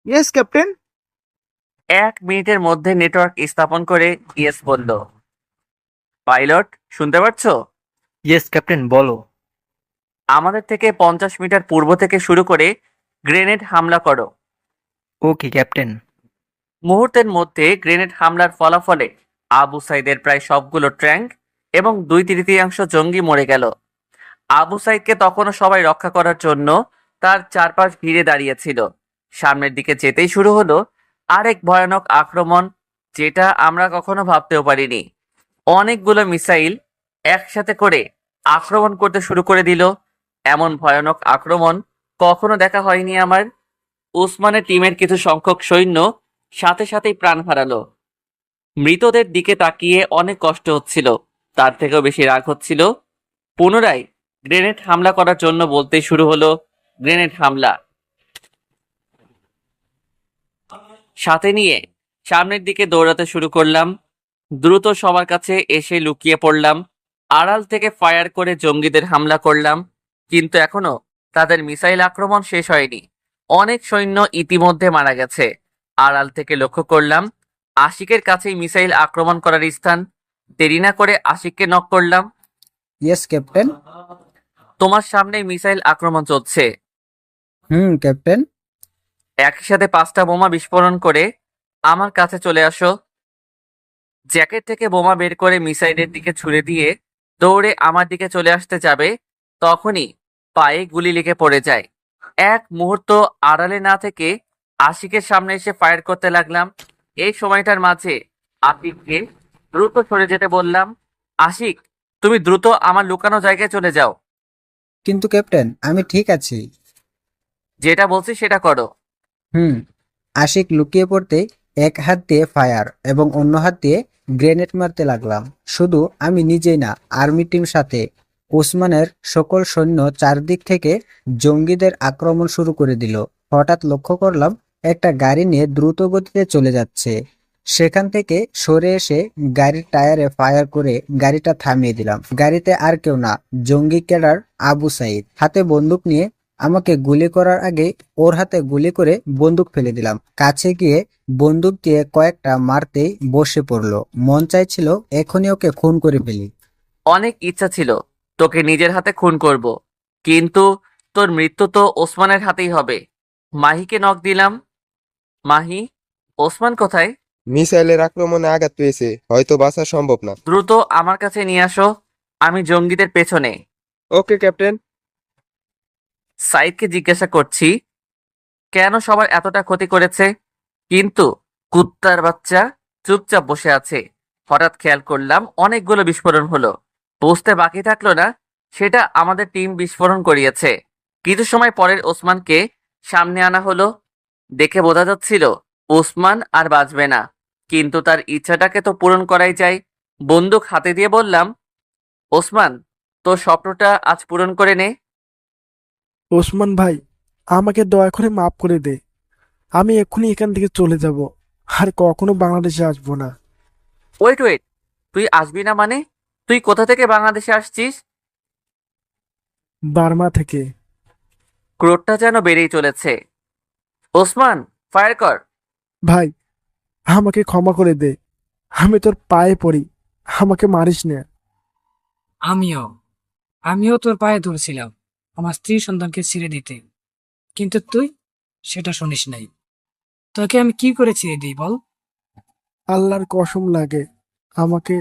Yes captain. 1 মিনিটের মধ্যে নেটওয়ার্ক স্থাপন করে ইয়েস বলল। পাইলট শুনতে পাচ্ছ? ইয়েস ক্যাপ্টেন বলো। আমাদের থেকে 50 মিটার পূর্ব থেকে শুরু করে গ্রেনেড হামলা করো। ওকে ক্যাপ্টেন। মুহূর্তের মধ্যে গ্রেনেড হামলার ফলাফলে আবু সাইদের প্রায় সবগুলো ট্যাঙ্ক এবং 2/3 জঙ্গি মরে গেল। আবু সাইদকে তখনও সবাই রক্ষা করার জন্য তার চারপাশ ঘিরে দাঁড়িয়েছিল। সামনের দিকে যেতেই শুরু হলো আরেক ভয়ানক আক্রমণ, যেটা আমরা কখনো ভাবতেও পারিনি। অনেকগুলো মিসাইল একসাথে করে আক্রমণ করতে শুরু করে দিল। এমন ভয়ানক আক্রমণ কখনো দেখা হয়নি আমার। উসমানের টিমের কিছু সংখ্যক সৈন্য সাথে সাথেই প্রাণ হারালো। মৃতদের দিকে তাকিয়ে অনেক কষ্ট হচ্ছিল, তার থেকেও বেশি রাগ হচ্ছিল। পুনরায় গ্রেনেড হামলা করার জন্য বলতেই শুরু হলো গ্রেনেড হামলা। সাথে নিয়ে সামনের দিকে দৌড়াতে শুরু করলাম। দ্রুত সবার কাছে এসে লুকিয়ে পড়লাম। আড়াল থেকে ফায়ার করে জঙ্গিদের হামলা করলাম, কিন্তু এখনো তাদের মিসাইল আক্রমণ শেষ হয়নি। অনেক সৈন্য ইতিমধ্যে মারা গেছে। আড়াল থেকে লক্ষ্য করলাম আশিকের কাছেই মিসাইল আক্রমণ করার স্থান। দেরি না করে আশিককে নক করলাম। Yes captain. তোমার সামনে মিসাইল আক্রমণ চলছে। ক্যাপ্টেন। একই সাথে 5টা বোমা বিস্ফোরণ করে আমার কাছে চলে আসো। জ্যাকেট থেকে বোমা বের করে মিসাইলের দিকে ছুড়ে দিয়ে দৌড়ে আমার দিকে চলে আসতে যাবে, তখনই পায়ে গুলি লেগে পড়ে যায়। এক মুহূর্ত আড়ালে না থেকে আশিকের সামনে এসে ফায়ার করতে লাগলাম। এই সময়টার মাঝে আশিককে দ্রুত সরে যেতে বললাম। আশিক, তুমি দ্রুত আমার লুকানো জায়গায় চলে যাও। কিন্তু ক্যাপ্টেন, আমি ঠিক আছি। যেটা বলছি সেটা করো। আশিক লুকিয়ে পড়তে এক হাত দিয়ে ফায়ার এবং অন্য হাত দিয়ে গ্রেনেড মারতে লাগলাম। শুধু আমি নিজেই না, আর্মি টিম সাথে ওসমানের সকল সৈন্য চারদিক থেকে জঙ্গিদের আক্রমণ শুরু করে দিল। হঠাৎ লক্ষ্য করলাম একটা গাড়ি নিয়ে দ্রুত গতিতে চলে যাচ্ছে। সেখান থেকে সরে এসে গাড়ির টায়ারে ফায়ার করে গাড়িটা থামিয়ে দিলাম। গাড়িতে আর কেউ না, জঙ্গি ক্যাডার আবু সাইদ। হাতে বন্দুক নিয়ে আমাকে গুলি করার আগে ওর হাতে গুলি করে বন্দুক ফেলে দিলাম। কাছে গিয়ে বন্দুক দিয়ে কয়েকটা মারতেই বসে পড়লো। মন চাইছিল এখনই ওকে খুন করে ফেলি। অনেক ইচ্ছা ছিল তোকে নিজের হাতে খুন করব, কিন্তু তোর মৃত্যু তো ওসমানের হাতেই হবে। মাহিকে নক দিলাম। মাহি, ওসমান কোথায়? মিসাইলের আক্রমণে আঘাত পেয়েছে, হয়তো বাঁচা সম্ভব না। দ্রুত আমার কাছে নিয়ে আসো, আমি জঙ্গিদের পেছনে। ওকে ক্যাপ্টেন। সাইদকে জিজ্ঞাসা করছি কেন সবার এতটা ক্ষতি করেছে, কিন্তু কুত্তার বাচ্চা চুপচাপ বসে আছে। হঠাৎ খেয়াল করলাম অনেকগুলো বিস্ফোরণ হলো। বুঝতে বাকি থাকলো না সেটা আমাদের টিম বিস্ফোরণ করিয়েছে। কিছু সময় পরের ওসমানকে সামনে আনা হলো। দেখে বোঝা যাচ্ছিল ওসমান আর বাঁচবে না, কিন্তু তার ইচ্ছাটাকে তো পূরণ করাই যায়। বন্দুক হাতে দিয়ে বললাম, ওসমান, তোর স্বপ্নটা আজ পূরণ করে নে। ওসমান ভাই, আমাকে দয়া করে মাফ করে দে। আমি এক্ষুনি এখান থেকে চলে যাব, আর কখনো বাংলাদেশে আসবো না। ওয়েট ওয়েট, তুই আসবি না মানে? তুই কোথা থেকে বাংলাদেশে আসছিস? বার্মা থেকে। ক্রোধটা যেন বেড়েই চলেছে। ওসমান, ফায়ার কর। ভাই, আমাকে ক্ষমা করে দে, আমি তোর পায়ে পড়ি, আমাকে মারিস না। আমিও আমিও তোর পায়ে ধরছিলাম আমার স্ত্রী সন্তানকে ছেড়ে দিতে, কিন্তু তুই সেটা শুনিস নাই। তোকে আমি কি করে ছেড়ে দিই বল? আল্লাহর কসম লাগে, আমাকে।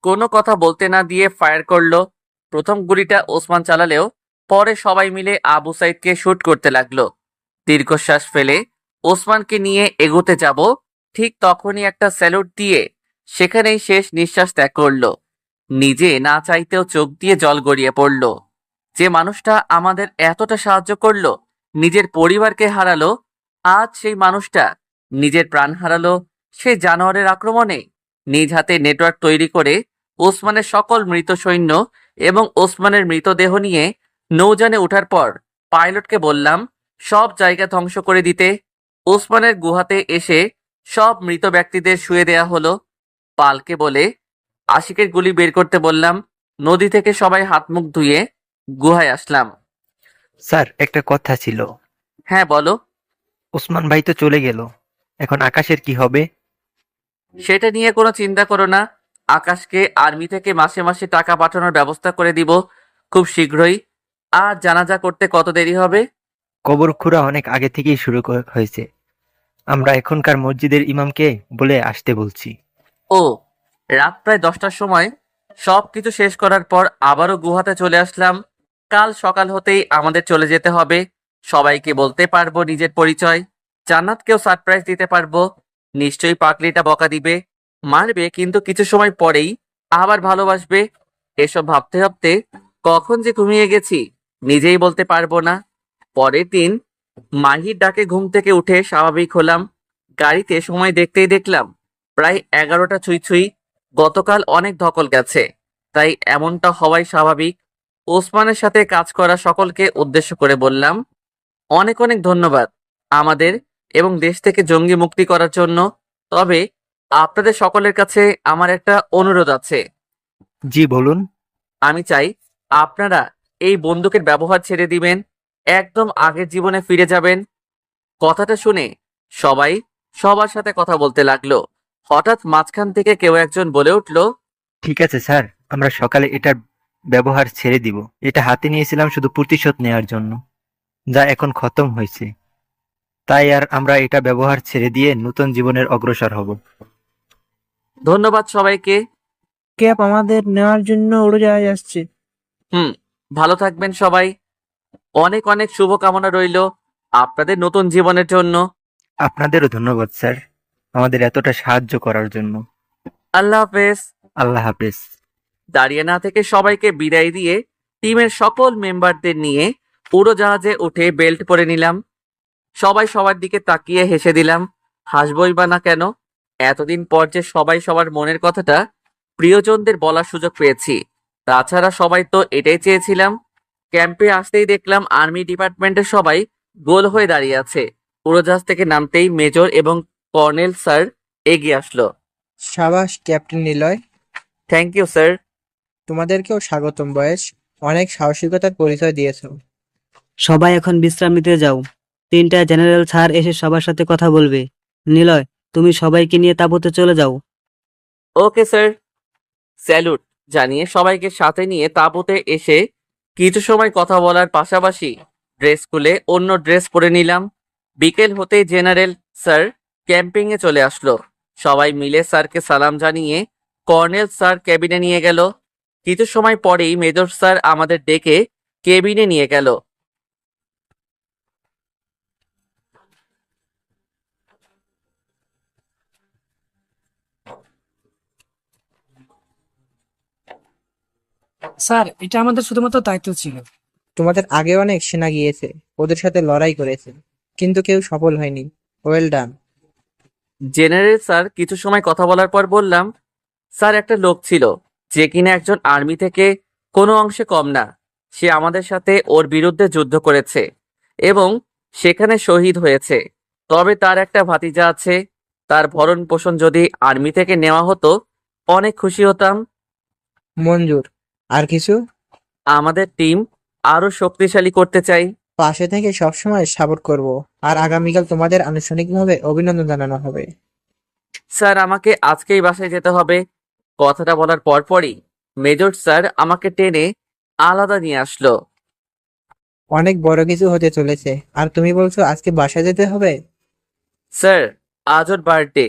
কোনো কথা বলতে না দিয়ে ফায়ার করলো। প্রথম গুলিটা ওসমান চালালেও পরে সবাই মিলে আবু সাইদকে শুট করতে লাগলো। দীর্ঘশ্বাস ফেলে ওসমানকে নিয়ে এগোতে যাব, ঠিক তখনই একটা স্যালুট দিয়ে সেখানেই শেষ নিঃশ্বাস ত্যাগ করলো। নিজে না চাইতেও চোখ দিয়ে জল গড়িয়ে পড়ল। যে মানুষটা আমাদের এতটা সাহায্য করলো, নিজের পরিবারকে হারালো, আজ সেই মানুষটা নিজের প্রাণ হারালো সেই জানোয়ারের আক্রমণে। নিজ হাতে নেটওয়ার্ক তৈরি করে ওসমানের সকল মৃত সৈন্য এবং ওসমানের মৃতদেহ নিয়ে নৌযানে ওঠার পর পাইলটকে বললাম সব জায়গা ধ্বংস করে দিতে। ওসমানের গুহাতে এসে সব মৃত ব্যক্তিদের শুয়ে দেয়া হলো। পালকে বলে আশিকের গুলি বের করতে বললাম। নদী থেকে সবাই হাত মুখ ধুয়ে গুহায় আসলাম। স্যার, একটা কথা ছিল। হ্যাঁ বলো। ওসমান ভাই তো চলে গেল, এখন আকাশের কি হবে? সেটা নিয়ে কোনো চিন্তা করো না, আকাশকে আর্মি থেকে মাসে মাসে টাকা পাঠানোর ব্যবস্থা করে দিব খুব শীঘ্রই। আর জানাজা করতে কত দেরি হবে? কবর খুঁড়া অনেক আগে থেকেই শুরু হয়েছে। আমরা এখনকার মসজিদের ইমামকে বলে আসতে বলছি। ও, রাত প্রায় 10টার সময় সবকিছু শেষ করার পর আবারও গুহাতে চলে আসলাম। কাল সকাল হতেই আমাদের চলে যেতে হবে। সবাইকে বলতে পারবো নিজের পরিচয়। জান্নাতকেও সারপ্রাইজ দিতে পারবো। নিশ্চয়ই পাগলিটা বকা দিবে, মারবে, কিন্তু কিছু সময় পরেই আবার ভালোবাসবে। এসব ভাবতে ভাবতে কখন যে ঘুমিয়ে গেছি নিজেই বলতে পারবো না। পরের দিন মাহির ডাকে ঘুম থেকে উঠে স্বাভাবিক হলাম। গাড়িতে সময় দেখতেই দেখলাম প্রায় 11টা ছুঁই ছুঁই। গতকাল অনেক ধকল গেছে, তাই এমনটা হওয়াই স্বাভাবিক। ওসমানের সাথে কাজ করা সকলকে উদ্দেশ্য করে বললাম, অনেক অনেক ধন্যবাদ আমাদের এবং দেশ থেকে জঙ্গি মুক্তি করার জন্য। তবে আপনাদের সকলের কাছে আমার একটা অনুরোধ আছে। জি বলুন। আমি চাই আপনারা এই বন্দুকের ব্যবহার ছেড়ে দিবেন, একদম আগের জীবনে ফিরে যাবেন। কথাটা শুনে সবাই সবার সাথে কথা বলতে লাগলো। হঠাৎ মাঝখান থেকে কেউ একজন বলে উঠল, ঠিক আছে স্যার, আমরা সকালে এটার ব্যবহার ছেড়ে দিব। এটা হাতে নিয়েছিলাম শুধু প্রতিশোধ নেওয়ার জন্য, যা এখন খতম হয়েছে। তাই আর আমরা এটা ব্যবহার ছেড়ে দিয়ে নতুন জীবনের অগ্রসর হব। ধন্যবাদ সবাইকে। ক্যাপ আমাদের নেওয়ার জন্য উড়োজাহাজ আসছে। ভালো থাকবেন সবাই। অনেক অনেক শুভকামনা রইল আপনাদের নতুন জীবনের জন্য। আপনাদেরও ধন্যবাদ স্যার, আমাদের এতটা সাহায্য করার জন্য। আল্লাহ হাফেজ। আল্লাহ হাফেজ। দাঁড়িয়ে না থেকে সবাইকে বিদায় দিয়ে টিমের সকল মেম্বারদের নিয়ে উড়োজাহাজে উঠে বেল্ট পরে নিলাম। সবাই সবার দিকে তাকিয়ে হেসে দিলাম। হাসবই বা না কেন, এতদিন পর যে সবাই সবার মনের কথাটা প্রিয়জনদের বলার সুযোগ পেয়েছি। তাছাড়া সবাই তো এটাই চেয়েছিলাম। ক্যাম্পে আসতেই দেখলাম আর্মি ডিপার্টমেন্টের সবাই গোল হয়ে দাঁড়িয়ে আছে। উড়োজাহাজ থেকে নামতেই মেজর এবং কর্নেল স্যার এগিয়ে আসলো। সাবাস captain Niloy, thank you sir. তোমাদেরকেও স্বাগতম বয়েস। অনেক সাহসিকতার পরিচয় দিয়েছো। সবাই এখন বিশ্রাম নিতে যাও। 3টায় জেনারেল স্যার এসে সবার সাথে কথা বলবে। নিলয়, তুমি সবাইকে নিয়ে তাঁবুতে চলে যাও। Okay sir. স্যালুট জানিয়ে সবাইকে সাথে নিয়ে তাঁবুতে এসে কিছু সময় কথা বলার পাশাপাশি ড্রেস খুলে অন্য ড্রেস পরে নিলাম। বিকেল হতেই জেনারেল স্যার ক্যাম্পিং এ চলে আসলো। সবাই মিলে স্যারকে সালাম জানিয়ে কর্নেল স্যার কেবিনে নিয়ে গেল। কিছু সময় পরেই মেজর স্যার আমাদের ডেকে কেবিনে নিয়ে গেল। স্যার, এটা আমাদের শুধুমাত্র দায়িত্ব ছিল। তোমাদের আগে অনেক সেনা গিয়েছে, ওদের সাথে লড়াই করেছে, কিন্তু কেউ সফল হয়নি। Well done. জেনারেল স্যার কিছু সময় কথা বলার পর বললাম, স্যার একটা লোক ছিল যে কিনা একজন আর্মি থেকে কোনো অংশে কম না। সে আমাদের সাথে ওর বিরুদ্ধে যুদ্ধ করেছে এবং সেখানে শহীদ হয়েছে। তবে তার একটা ভাতিজা আছে। তার ভরণ পোষণ যদি আর্মি থেকে নেওয়া হতো অনেক খুশি হতাম। মঞ্জুর। আর কিছু? আমাদের টিম আরো শক্তিশালী করতে চাই। পাশে থেকে সবসময় সাপোর্ট করব। আর আগামীকাল তোমাদের আনুষ্ঠানিকভাবে অভিনন্দন জানানো হবে। স্যার আমাকে আজকেই বাসায় যেতে হবে। কথাটা বলার পরপরই মেজর স্যার আমাকে টেনে আলাদা নিয়ে আসলো। অনেক বড় কিছু হতে চলেছে, আর তুমি বলছো আজকে বাসায় যেতে হবে? স্যার আজ ওর বার্থডে,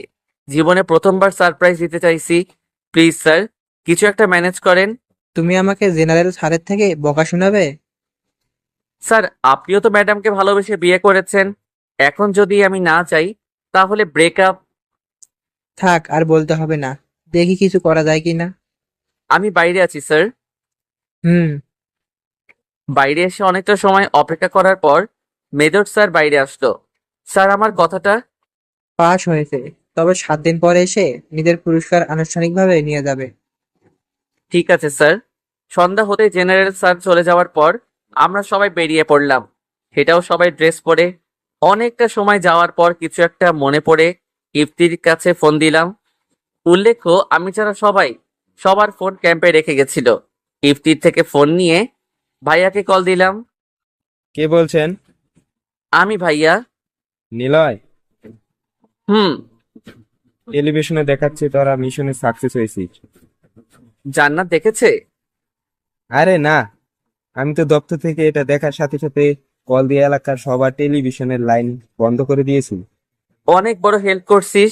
জীবনে প্রথমবার সারপ্রাইজ দিতে চাইছি। প্লিজ স্যার কিছু একটা ম্যানেজ করেন। তুমি আমাকে জেনারেল স্যারের থেকে বকা শোনাবে? স্যার আপনিও তো ম্যাডামকে ভালোবেসে বিয়ে করেছেন, এখন যদি আমি না চাই তাহলে ব্রেকআপ। থাক, আর বলতে হবে না। দেখি কিছু করা যায় কিনা। আমি বাইরে আছি স্যার। হুম। বাইরে এসে অনেকটা সময় অপেক্ষা করার পর মেজর স্যার বাইরে আসলো। স্যার আমার কথাটা। পাশ হয়েছে, তবে 7 দিন পরে এসে নিজের পুরস্কার আনুষ্ঠানিকভাবে নিয়ে যাবে। ঠিক আছে স্যার। সন্ধ্যা হতে জেনারেল স্যার চলে যাওয়ার পর আমরা সবাই বেরিয়ে পড়লাম। সেটাও সবাই ড্রেস পরে। অনেকটা সময় যাওয়ার পর কিছু একটা মনে পড়ে ইফতির কাছে ফোন দিলাম। উল্লেখ্য আমি ছাড়া সবাই সবার ফোন ক্যাম্পে রেখে গেছিল। ইফতির থেকে ফোন নিয়ে ভাইয়াকে কল দিলাম। কে বলছেন? আমি ভাইয়া। নিলয়, হুম। টেলিভিশনে দেখাচ্ছে তোরা মিশনে সাকসেস হয়েছিস। জান্নাত দেখেছে? আরে না, আমি তো দপ্তর থেকে এটা দেখার সাথে সাথে কল দিয়ে এলাকার সবার টেলিভিশনের লাইন বন্ধ করে দিয়েছি। অনেক বড় হেল্প করছিস।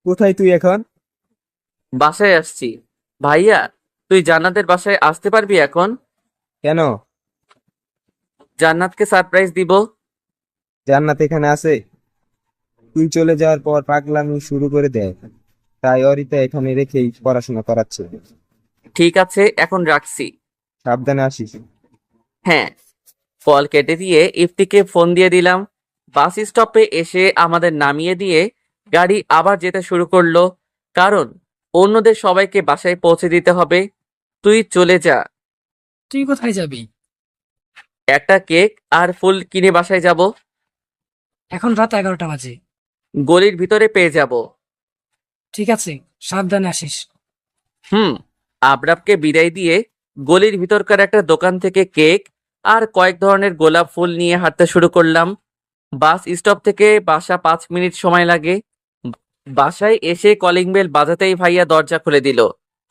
কোথায় তুই এখন? বাসায় আসছি। ভাইয়া তুই জান্নাতের বাসায় আসতে পারবি এখন? কেন? জান্নাতকে সারপ্রাইজ দিব। জান্নাত এখানে আছে? তুই চলে যাওয়ার পর পাগলামি শুরু করে দেয়, তাই অরিতা এখানে রেখেই পড়াশোনা করাচ্ছে। ঠিক আছে এখন রাখছি। সাবধানে আসিস। হ্যাঁ। কল কেটে দিয়ে ইফতিকে ফোন দিয়ে দিলাম। বাস স্টপে এসে আমাদের নামিয়ে দিয়ে গাড়ি আবার যেতে শুরু করলো, কারণ অন্যদের সবাইকে বাসায় পৌঁছে দিতে হবে। তুই চলে যা। তুই কোথায় যাবি? একটা কেক আর ফুল কিনে বাসায় যাব। এখন রাত 11টা বাজে। গলির ভিতরে পেয়ে যাব। ঠিক আছে, সাবধানে আসিস। আবরাবকে বিদায় দিয়ে গলির ভিতরকার একটা দোকান থেকে কেক আর কয়েক ধরনের গোলাপ ফুল নিয়ে হাঁটতে শুরু করলাম। বাস স্টপ থেকে বাসা 5 মিনিট সময় লাগে। বাসায় এসে কলিং বেল বাজাতেই ভাইয়া দরজা খুলে দিল।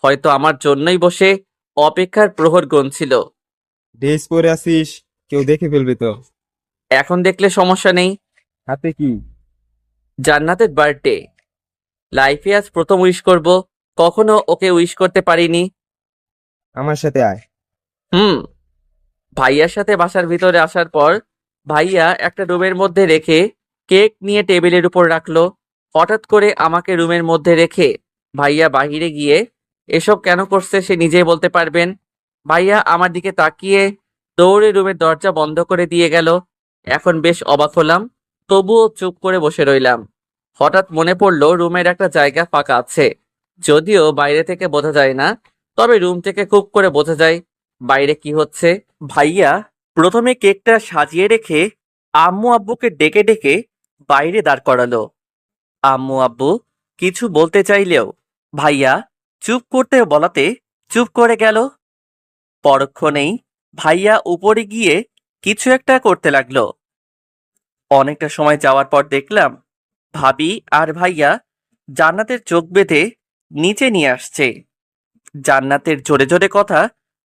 হয়তো আমার জন্যই বসে অপেক্ষার প্রহর গুনছিল। ড্রেস পরে আসিস, কেউ দেখে ফেলবে তো। এখন দেখলে সমস্যা নেই। হাতে কি? জান্নাতের বার্থডে। লাইফে আজ প্রথম উইশ করব, কখনো ওকে উইশ করতে পারিনি। আমার সাথে আয়। ভাইয়ার সাথে বাসার ভিতরে আসার পর ভাইয়া একটা রুমের মধ্যে রেখে কেক নিয়ে টেবিলের উপর রাখলো। হঠাৎ করে আমাকে রুমের মধ্যে রেখে ভাইয়া বাহিরে গিয়ে এসব কেন করছে সে নিজেই বলতে পারবেন। ভাইয়া আমার দিকে তাকিয়ে দৌড়ে রুমের দরজা বন্ধ করে দিয়ে গেল। এখন বেশ অবাক হলাম, তবুও চুপ করে বসে রইলাম। হঠাৎ মনে পড়লো রুমের একটা জায়গা ফাঁকা আছে। যদিও বাইরে থেকে বোঝা যায় না, তবে রুম থেকে খুব করে বোঝা যায় বাইরে কি হচ্ছে। ভাইয়া প্রথমে কেকটা সাজিয়ে রেখে আম্মু আব্বুকে ডেকে ডেকে বাইরে দাঁড় করালো। আম্মু আব্বু কিছু বলতে চাইলেও ভাইয়া চুপ করতে বলাতে চুপ করে গেল। পরক্ষণেই ভাইয়া উপরে গিয়ে কিছু একটা করতে লাগলো। অনেকটা সময় যাওয়ার পর দেখলাম ভাবি আর ভাইয়া জান্নাতের চোখ বেঁধে নিচে নিয়ে আসছে। জান্নাতের জোরে জোরে কথা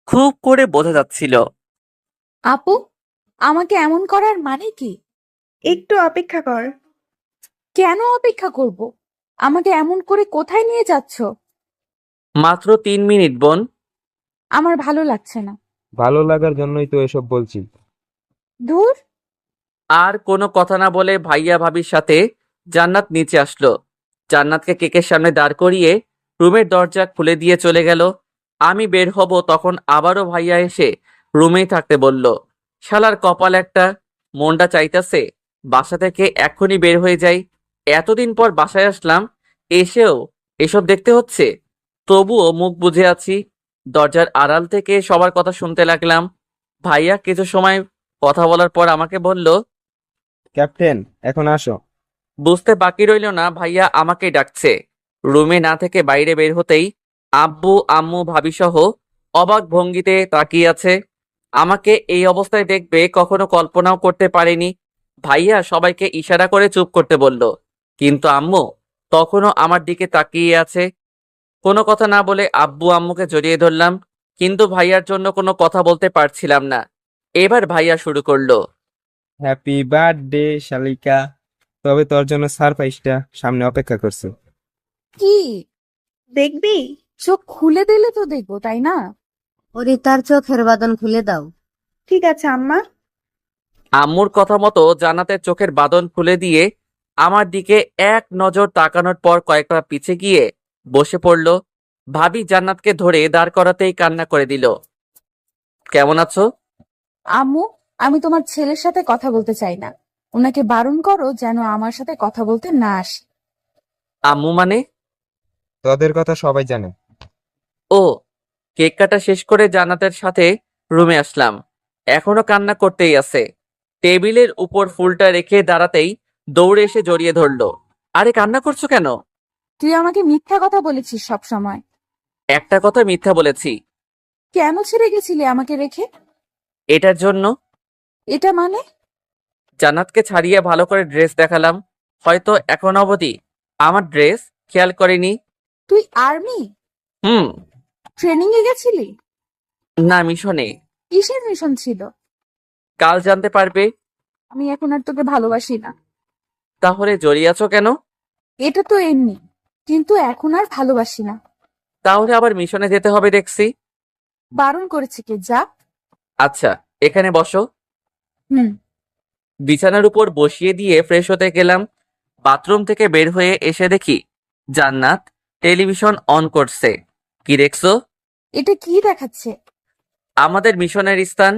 খুব করে বোঝা যাচ্ছিল। আপু, আমাকে এমন করার মানে কি? একটু অপেক্ষা কর। কেন অপেক্ষা করব? আমাকে এমন করে কোথায় নিয়ে যাচ্ছ? মাত্র 3 মিনিট বোন। আমার ভালো লাগছে না। ভালো লাগার জন্যই তো এসব বলছি। ধুর। আর কোনো কথা না বলে ভাইয়া ভাবির সাথে জান্নাত নিচে আসলো। জান্নাতকে কেকের সামনে দাঁড় করিয়ে রুমের দরজা খুলে দিয়ে চলে গেল। আমি বের হব তখন আবারও ভাইয়া এসে রুমেই থাকতে বলল। শালার কপাল একটা, মনটা চাইতাছে বাসা থেকে এক্ষুনি বের হয়ে যাই। এতদিন পর বাসায় আসলাম, এসেও এসব দেখতে হচ্ছে। তবুও মুখ বুজে আছি। দরজার আড়াল থেকে সবার কথা শুনতে লাগলাম। ভাইয়া কিছু সময় কথা বলার পর আমাকে বলল, ক্যাপ্টেন, এখন আসো। বুঝতে বাকি রইল না ভাইয়া আমাকে ডাকছে। রুমে না থেকে বাইরে বের হতেই আব্বু আম্মু ভাবি সহ অবাক ভঙ্গিতে তাকিয়ে আছে। আমাকে এই অবস্থায় দেখবে কখনো কল্পনাও করতে পারেনি। ভাইয়া সবাইকে ইশারা করে চুপ করতে বলল, কিন্তু আম্মু তখনও আমার দিকে তাকিয়ে আছে। কোনো কথা না বলে আব্বু আম্মুকে জড়িয়ে ধরলাম, কিন্তু ভাইয়ার জন্য কোনো কথা বলতে পারছিলাম না। এবার ভাইয়া শুরু করলো। হ্যাপি বার্থডে শালিকা, তবে তোর জন্য সারপ্রাইজটা সামনে অপেক্ষা করছে। কি দেখবি? চোখ খুলে দিলে তো দেখবো, তাই না? ওরে তার চোখের বাঁধন খুলে দাও। ঠিক আছে আম্মা। আম্মুর কথা মতো জান্নাতের চোখের বাঁধন খুলে দিয়ে আমার দিকে এক নজর তাকানোর পর কয়েকটা পিছে গিয়ে বসে পড়ল। ভাবি জান্নাতকে ধরে দাঁড় করাতেই কান্না করে দিল। কেমন আছো? আম্মু, আমি তোমার ছেলের সাথে কথা বলতে চাই না। ওনাকে বারণ করো যেন আমার সাথে কথা বলতে না আসে। আম্মু মানে? তোদের কথা সবাই জানে। ও। কেক কাটা শেষ করে জান্নাতের সাথে রুমে আসলাম। এখনো কান্না করতেই আছে। টেবিলের উপর ফুলটা রেখে দাঁড়াতেই দৌড়ে এসে জড়িয়ে ধরলো। আরে কান্না করছো কেন? তুই আমাকে মিথ্যা কথা বলেছিস সব সময়। একটা কথা মিথ্যা বলেছি। কেন ছেড়ে গেছিলে আমাকে রেখে? এটার জন্য। এটা মানে? জান্নাতকে ছাড়িয়ে ভালো করে ড্রেস দেখালাম। হয়তো এখন অবধি আমার ড্রেস খেয়াল করেনি। তুই আর্মি হুম। ট্রেনিং এ গেছিলি? না, মিশনে। কিসের মিশন ছিল? কাল জানতে পারবে। আমি এখন আর তোকে ভালোবাসি না। তাহলে জড়িয়ে আছো কেন? এটা তো এমনি, কিন্তু এখন আর ভালোবাসি না। তাহলে আবার মিশনে যেতে হবে দেখছি। বারণ করেছে কে? যা। আচ্ছা, এখানে বসো। হুম। বিছানার উপর বসিয়ে দিয়ে ফ্রেশ হতে গেলাম। বাথরুম থেকে বের হয়ে এসে দেখি জান্নাত টেলিভিশন অন করছে। কি দেখছো? এটা কি দেখাচ্ছে? আমাদের মিশনের স্থান।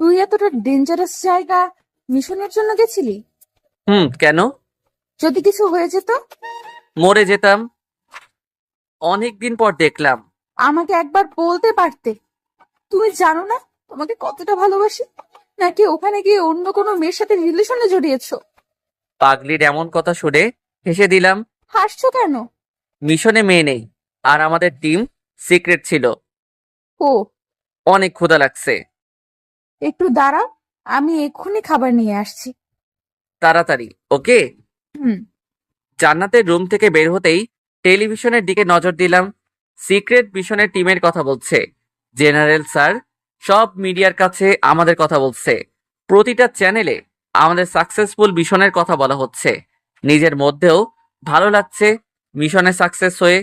তুই এতটা ডেঞ্জারাস জায়গা মিশনের জন্য গেছিলি? কেন? যদি কিছু হয়ে যেত? মরে যেতাম। অনেকদিন পর দেখলাম। আমাকে একবার বলতে পারতে। তুমি জানো না তোমাকে কতটা ভালোবাসি? নাকি ওখানে গিয়ে অন্য কোনো মেয়ের সাথে রিলেশনে জড়িয়েছো? পাগলির এমন কথা শুনে হেসে দিলাম। হাসছো কেন? মিশনে মেয়ে নেই, আর আমাদের টিম সিক্রেট ছিল। ও, অনেক ক্ষুধা লাগছে। একটু দাঁড়াও, আমি এক্ষুনি খাবার নিয়ে আসছি। তাড়াতাড়ি, ওকে? হুম। জান্নাতের রুম থেকে বের হতেই টেলিভিশনের দিকে নজর দিলাম। সিক্রেট মিশনের টিমের কথা বলছে। জেনারেল স্যার সব মিডিয়ার কাছে আমাদের কথা বলছে। প্রতিটা চ্যানেলে আমাদের সাকসেসফুল মিশনের কথা বলা হচ্ছে। নিজের মধ্যেও ভালো লাগছে মিশনে সাকসেস হয়ে,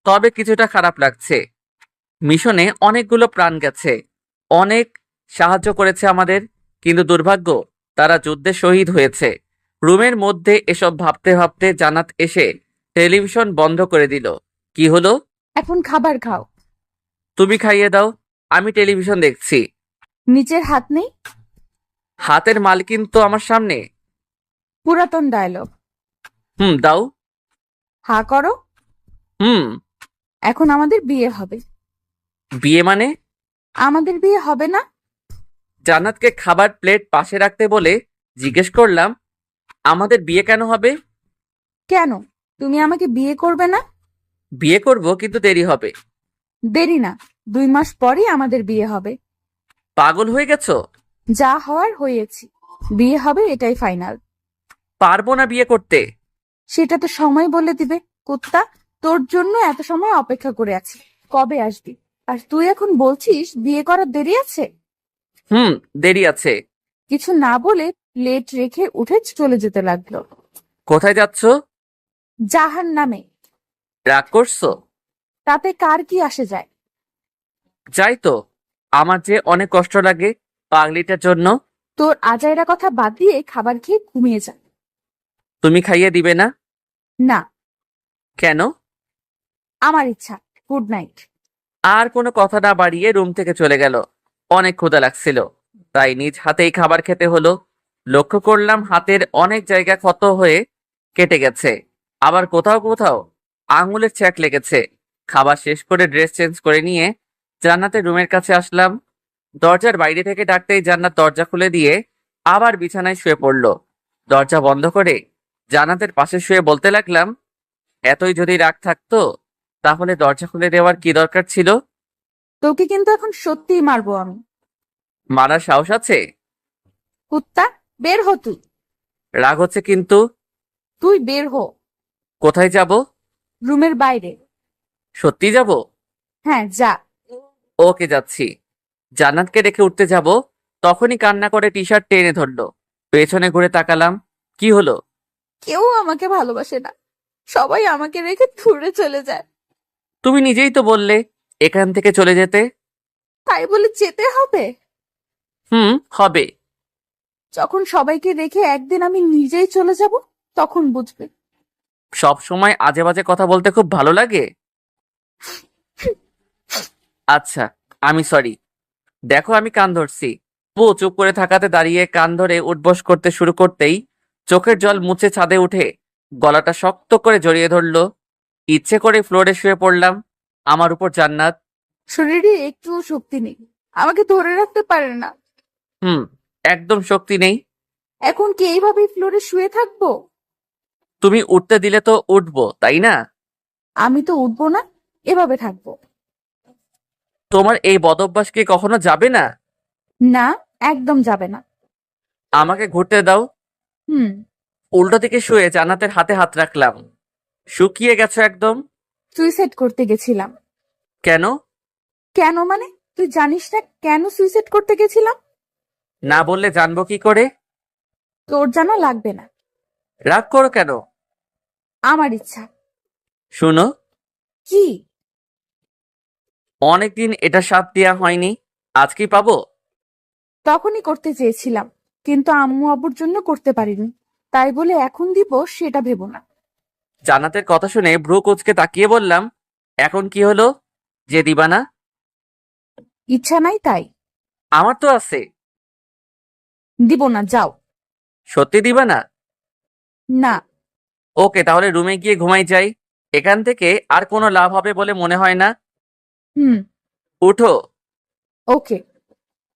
তবে কিছুটা খারাপ লাগছে। মিশনে অনেকগুলো প্রাণ গেছে, অনেক সাহায্য করেছে আমাদের, কিন্তু দুর্ভাগ্য তারা যুদ্ধে শহীদ হয়েছে। রুমের মধ্যে এসব ভাবতে ভাবতে জান্নাত এসে টেলিভিশন বন্ধ করে দিল। কি হলো? এখন খাবার খাও। তুমি খাইয়ে দাও, আমি টেলিভিশন দেখছি। নিচের হাত নেই? হাতের মালকিন তো আমার সামনে। পুরাতন ডায়লগ। দাও। হা করো। হুম। এখন আমাদের বিয়ে হবে। বিয়ে মানে? আমাদের বিয়ে হবে না? জান্নাতকে খাবার প্লেট পাশে রাখতে বলে জিজ্ঞেস করলাম, আমাদের বিয়ে কেন হবে? কেন, তুমি আমাকে বিয়ে করবে না? বিয়ে করব, কিন্তু দেরি হবে। দেরি না, 2 মাস পরই আমাদের বিয়ে হবে। পাগল হয়ে গেছো? যা হওয়ার হয়েছি, বিয়ে হবে এটাই ফাইনাল। পারবো না বিয়ে করতে। সেটা তো সময় বলে দিবে। কুত্তা, তোর জন্য এত সময় অপেক্ষা করে আছি, কবে আসবি? আর তুই এখন বলছিস বিয়ে করার দেরি আছে? দেরি আছে। কিছু না বলে প্লেট রেখে উঠে চলে যেতে লাগলো। কোথায় যাচ্ছ? জাহান নামে। রাগ করছো? তাতে কার কি আসে যায়? যাই তো, আমার যে অনেক কষ্ট লাগে পাগলিটার জন্য। তোর আজাইরা কথা বাদ দিয়ে খাবার খেয়ে ঘুমিয়ে যা। তুমি খাইয়ে দিবে না? না, কেন? আমার ইচ্ছা। Good night. আর কোনো কথা না বাড়িয়ে রুম থেকে চলে গেল। অনেক ক্ষুধা লাগছিল, তাই নিজ হাতেই খাবার খেতে হলো। লক্ষ্য করলাম হাতের অনেক জায়গা ক্ষত হয়ে কেটে গেছে, আবার কোথাও কোথাও আঙুলের ছ্যাঁক লেগেছে। খাবার শেষ করে ড্রেস চেঞ্জ করে নিয়ে জান্নাতের রুমের কাছে আসলাম। দরজার বাইরে থেকে ডাকতেই জান্নাত দরজা খুলে দিয়ে আবার বিছানায় শুয়ে পড়ল। দরজা বন্ধ করে জান্নাতের পাশে শুয়ে বলতে লাগলাম, এতই যদি রাগ থাকতো তাহলে দরজা খুলে দেওয়ার কি দরকার ছিল? তোকে কিন্তু এখন সত্যিই মারবো আমি। মারার সাহস আছে? কুত্তা, বের হ তুই। রাগ হচ্ছে কিন্তু। তুই বের হ। কোথায় যাব? রুমের বাইরে। সত্যি যাব? হ্যাঁ, যা। ওকে, যাচ্ছি। জান্নাতকে রেখে উঠতে যাব, তখনই কান্না করে টি শার্ট টেনে ধরলো। পেছনে ঘুরে তাকালাম। কি হলো? কেউ আমাকে ভালোবাসে না, সবাই আমাকে রেখে দূরে চলে যায়। তুমি নিজেই তো বললে এখান থেকে চলে যেতে। তাই বলে যেতে হবে? হবে। যখন সবাইকে রেখে একদিন আমি নিজেই চলে যাব, তখন বুঝবে। সব সময় আজে বাজে কথা বলতে খুব ভালো লাগে। আচ্ছা, আমি সরি। দেখো আমি কান ধরছি। চুপ করে থাকাতে দাঁড়িয়ে কান ধরে উঠবস করতে শুরু করতেই চোখের জল মুছে ছাদে উঠে গলাটা শক্ত করে জড়িয়ে ধরলো। ইচ্ছে করে ফ্লোরে শুয়ে পড়লাম। আমার উপর জান্নাত। শরীরে একটু শক্তি নেই, আমাকে ধরে রাখতে পারে না। একদম শক্তি নেই। এখন কি এইভাবে ফ্লোরে শুয়ে থাকবো? তুমি উঠতে দিলে তো উঠবো, তাই না? আমি তো উঠবো না, এভাবে থাকবো। তোমার এই বদঅভ্যাস কি কখনো যাবে না? না, একদম যাবে না। আমাকে ঘুরতে দাও। উল্টো দিকে শুয়ে জান্নাতের হাতে হাত রাখলাম। শুকিয়ে গেছো একদম। সুইসাইড করতে গেছিলাম। কেন? কেন মানে? তুই জানিস না কেন সুইসাইড করতে গেছিলাম? না বললে জানবো কি করে? তোর জানা লাগবে না। রাগ করো কেন? আমার ইচ্ছা। শুনো। কি? অনেকদিন এটা স্বাদ দেওয়া হয়নি, আজ কি পাবো? তখনই করতে চেয়েছিলাম, কিন্তু আম্মু আব্বুর জন্য করতে পারিনি, তাই বলে এখন দিব সেটা ভেবো না। জান্নাতের কথা শুনে ভ্রু কুঁচকে তাকিয়ে বললাম, এখন কি হলো যে দিবা না? ইচ্ছা নাই তাই। আমার তো আছে। দিব না, যাও। সত্যি দিবা না? না। ওকে, তাহলে রুমে গিয়ে ঘুমাই যাই। এখান থেকে আর কোনো লাভ হবে বলে মনে হয় না। উঠো। ওকে।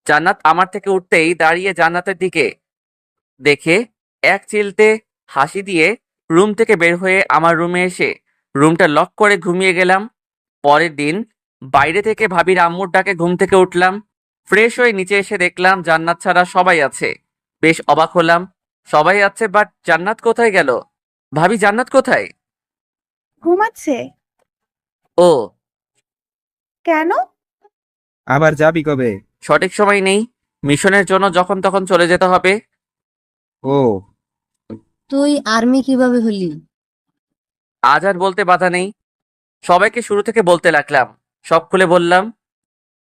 জান্নাত আমার থেকে উঠতেই দাঁড়িয়ে জান্নাতের দিকে দেখে এক চিলতে হাসি দিয়ে রুম থেকে বের হয়ে আমার রুমে এসে রুমটা লক করে ঘুমিয়ে গেলাম। পরের দিন বাইরে থেকে ভাবির আম্মুর ডাকে ঘুম থেকে উঠলাম। ফ্রেশ হয়ে নিচে এসে দেখলাম জান্নাত ছাড়া সবাই আছে। বেশ অবাক হলাম, সবাই আছে বাট জান্নাত কোথায় গেল? ভাবি জান্নাত কোথায়? ঘুমাচ্ছে। ও, কেন? আবার যাবি কবে? সঠিক সময় নেই, মিশনের জন্য যখন তখন চলে যেতে হবে। ও, তুই আর্মি কিভাবে হলি? আজ আর বলতে বাধা নেই, সবাইকে শুরু থেকে বলতে লাগলাম। সব খুলে বললাম।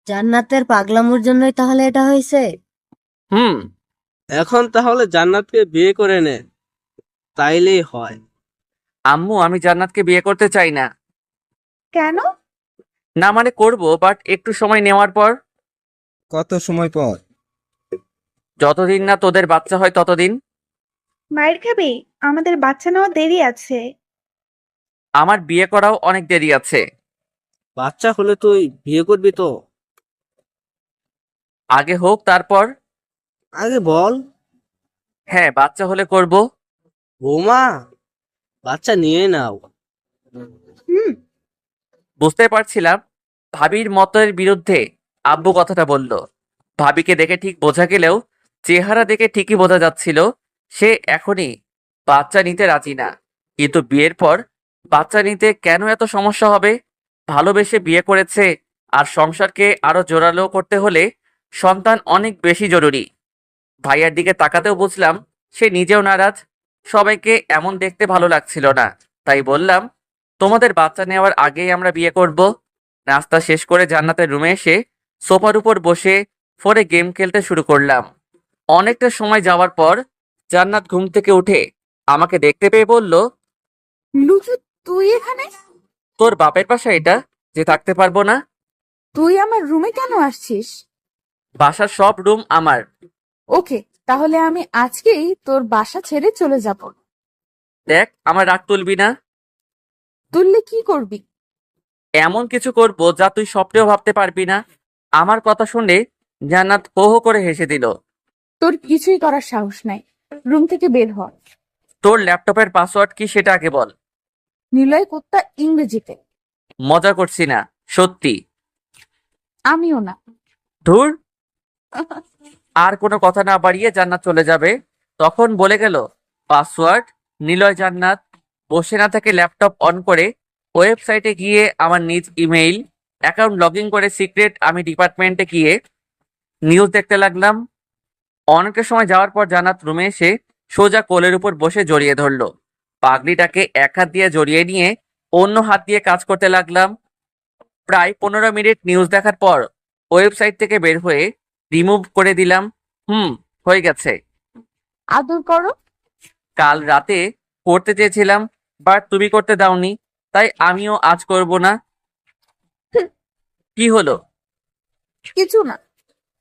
জান্নাতের পাগলামোর জন্যই তাহলে এটা হয়েছে? হুম। এখন তাহলে জান্নাতকে বিয়ে করে নে, তাইলেই হয়। আম্মু, আমি জান্নাতকে বিয়ে করতে চাই না। কেন? না মানে করব, বাট একটু সময় নেওয়ার পর। কত সময় পর? যতদিন না তোদের বাচ্চা হয় ততদিন। মায়ের খাবি? আমাদের বাচ্চা নেওয়া দেরি আছে। আমার বিয়ে করাও অনেক দেরি আছে। বাচ্চা হলে তুই বিয়ে করবি তো? আগে হোক তারপর। আগে বল। হ্যাঁ, বাচ্চা হলে করব। বৌমা, বাচ্চা নিয়ে নাও। হুম। বুঝতে পারছিলাম ভাবির মতের বিরুদ্ধে আব্বু কথাটা বলল। ভাবিকে দেখে ঠিক বোঝা গেলেও চেহারা দেখে ঠিকই বোঝা যাচ্ছিল সে এখনই বাচ্চা নিতে রাজি না। কিন্তু বিয়ের পর বাচ্চা নিতে কেন এত সমস্যা হবে? ভালোবেসে বিয়ে করেছে, আর সংসারকে আরো জোরালো করতে হলে সন্তান অনেক বেশি জরুরি। ভাইয়ার দিকে তাকাতেও বুঝলাম সে নিজেও নারাজ। সবাইকে এমন দেখতে ভালো লাগছিল না, তাই বললাম তোমাদের বাচ্চা নেওয়ার আগেই আমরা বিয়ে করব। নাস্তা শেষ করে জান্নাতের রুমে এসে সোফার উপর বসে ফোনে গেম খেলতে শুরু করলাম। অনেকটা সময় যাওয়ার পর জান্নাত ঘুম থেকে উঠে আমাকে দেখতে পেয়ে বলল, লুচু, তুই এখানে? তোর বাপের বাসা এটা যে থাকতে পারবো না? তুই আমার রুমে কেন আসছিস? বাসার সব রুম আমার। ওকে, তাহলে আমি আজকেই তোর বাসা ছেড়ে চলে যাব। দেখ, আমার রাগ তুলবি না। তুললে কি করবি? এমন কিছু করবো যা তুই স্বপ্নেও ভাবতে পারবি না। আমার কথা শুনে জান্নাত হো হো করে হেসে দিল। তোর কিছুই করার সাহস নাই, রুম থেকে বের হ। তোর ল্যাপটপের পাসওয়ার্ড কি সেটা আগে বল। নিলয় কুত্তা ইংরেজিতে। মজা করছি না, সত্যি। আমিও না। ধুর। আর কোনো কথা না বাড়িয়ে জান্নাত চলে যাবে তখন বলে গেল পাসওয়ার্ড নিলয় জান্নাত। বসে না থেকে ল্যাপটপ অন করে ওয়েবসাইটে গিয়ে আমার নিজ ইমেইল অ্যাকাউন্ট লগ ইন করে সিক্রেট আমি ডিপার্টমেন্টে গিয়ে নিউজ দেখতে লাগলাম। অনেকটা সময় যাওয়ার পর জান্নাত রুমে এসে সোজা কোলের উপর বসে জড়িয়ে ধরলো। পাগড়িটাকে এক হাত দিয়ে জড়িয়ে নিয়ে অন্য হাত দিয়ে কাজ করতে লাগলাম। প্রায় 15 মিনিট নিউজ দেখার পর ওয়েবসাইট থেকে বের হয়ে রিমুভ করে দিলাম। হয়ে গেছে। আদর করো। কাল রাতে করতে চেয়েছিলাম, বাট তুমি করতে দাওনি, তাই আমিও আজ করব না। কি হলো? কিছু না।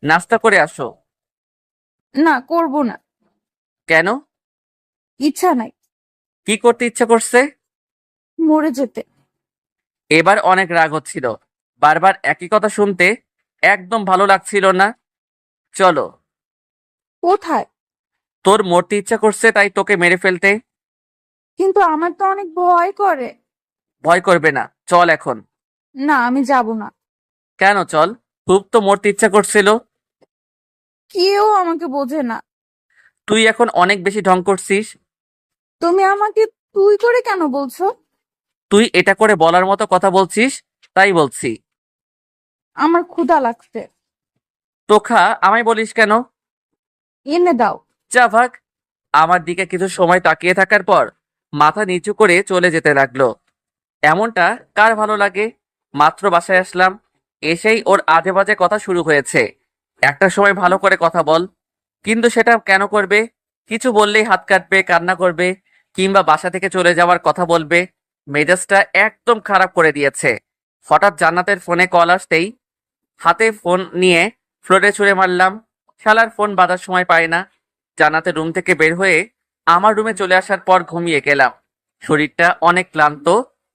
নাস্তা করে আসো। না, করব না। কেন? ইচ্ছা নাই। কি করতে ইচ্ছা করছে? মরে যেতে। এবার অনেক রাগ হচ্ছিল, বারবার একই কথা শুনতে একদম ভালো লাগছিল না। চলো। কোথায়? তোর মরতে ইচ্ছা করছে তাই তোকে মেরে ফেলতে। কিন্তু আমার তো অনেক ভয় করে। ভয় করবে না, চল এখন। না, আমি যাব না। কেন? চল, খুব তো মরতে ইচ্ছা করছিল। কেউ আমাকে বোঝে না। তুই এখন অনেক বেশি ঢং করছিস। তুমি আমাকে তুই করে কেন বলছো? তুই এটা করে বলার মতো কথা বলছিস, তাই বলছি। আমার ক্ষুধা লাগছে। তো খা, আমায় বলিস কেন? এনে দাও। যা ভাগ। আমার দিকে কিছু সময় তাকিয়ে থাকার পর মাথা নিচু করে চলে যেতে লাগলো। এমনটা কার ভালো লাগে? মাত্র বাসায় আসলাম, এসেই ওর আজে বাজে কথা শুরু হয়েছে। একটা সময় ভালো করে কথা বল, কিন্তু সেটা কেন করবে? কিছু বললেই হাত কাটবে, কান্না করবে, কিংবা বাসা থেকে চলে যাওয়ার কথা বলবে। মেজাজটা একদম খারাপ করে দিয়েছে। হঠাৎ জান্নাতের ফোনে কল আসতেই হাতে ফোন নিয়ে ফ্লোরে ছুঁড়ে মারলাম। শালার ফোন বাজার সময় পায় না। জান্নাতের রুম থেকে বের হয়ে আমার রুমে চলে আসার পর ঘুমিয়ে গেলাম। শরীরটা অনেক ক্লান্ত,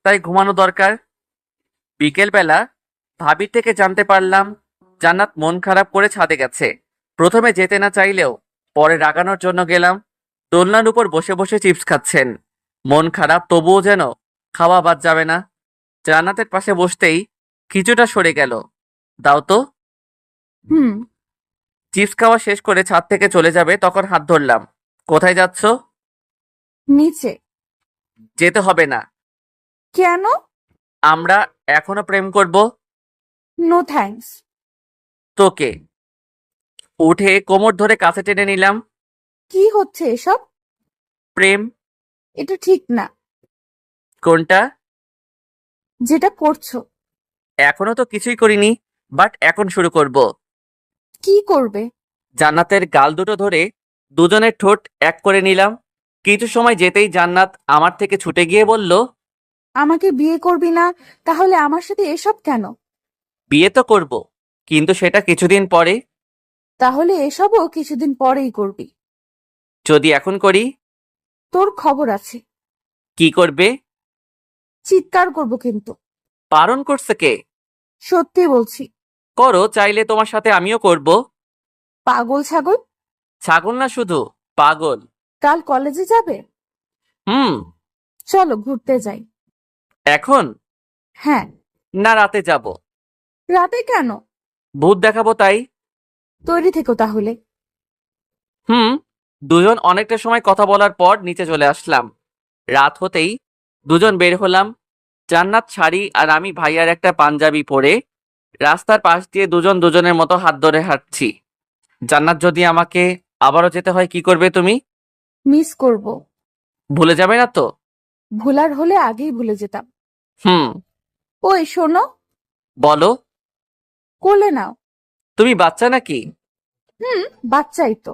তাই ঘুমানো দরকার। বিকেলবেলা ভাবির থেকে জানতে পারলাম জান্নাত মন খারাপ করে ছাদে গেছে। প্রথমে যেতে না চাইলেও পরে রাগানোর জন্য গেলাম। দোলনার উপর বসে বসে চিপস খাচ্ছেন। মন খারাপ তবুও যেন খাওয়া বাদ যাবে না। জান্নাতের পাশে বসতেই কিছুটা সরে গেল। দাও তো। হুম। চিপস খাওয়া শেষ করে ছাদ থেকে চলে যাবে তখন হাত ধরলাম। কোথায় যাচ্ছ? নিচে। যেতে হবে না। কেন? আমরা এখনো প্রেম করব। No thanks. তোকে। উঠে কোমর ধরে কাছে টেনে নিলাম। কি হচ্ছে এসব? প্রেম। এটা ঠিক না কোনটা? যেটা করছো। এখনো তো কিছুই করিনি, বাট এখন শুরু করব। কি করবে? জান্নাতের গাল দুটো ধরে দুজনের ঠোঁট এক করে নিলাম। কিছু সময় যেতেই জান্নাত আমার থেকে ছুটে গিয়ে বলল, আমাকে বিয়ে করবি না, তাহলে আমার সাথে এসব কেন? বিয়ে তো করব, কিন্তু সেটা কিছুদিন পরে। তাহলে এসবও কিছুদিন পরেই করবি। যদি এখন করি? তোর খবর আছে। কি করবে? চিৎকার করব কিন্তু। বারণ করছে কে? সত্যি বলছি। করো, চাইলে তোমার সাথে আমিও করব। পাগল ছাগল। ছাগল না শুধু, পাগল। কাল কলেজে যাবে? হুম। চলো ঘুরতে যাই। এখন? হ্যাঁ। না, রাতে যাব। রাতে কেন? ভূত দেখাবো তাই। তৈরি থেকো তাহলে। হুম। দুজন অনেকটা সময় কথা বলার পর নিচে চলে আসলাম। রাত হতেই দুজন বের হলাম। জান্নাত শাড়ি আর আমি ভাইয়ার একটা পাঞ্জাবি পরে রাস্তার পাশ দিয়ে দুজন দুজনের মতো হাত ধরে হাঁটছি। জান্নাত, যদি আমাকে আবারও যেতে হয় কি করবে তুমি? মিস করব। ভুলে যাবে না তো? ভুলার হলে আগেই ভুলে যেতাম। হুম। ওই শোনো। বলো। কোলে নাও। তুমি বাচ্চা নাকি? হুম, বাচ্চাই তো।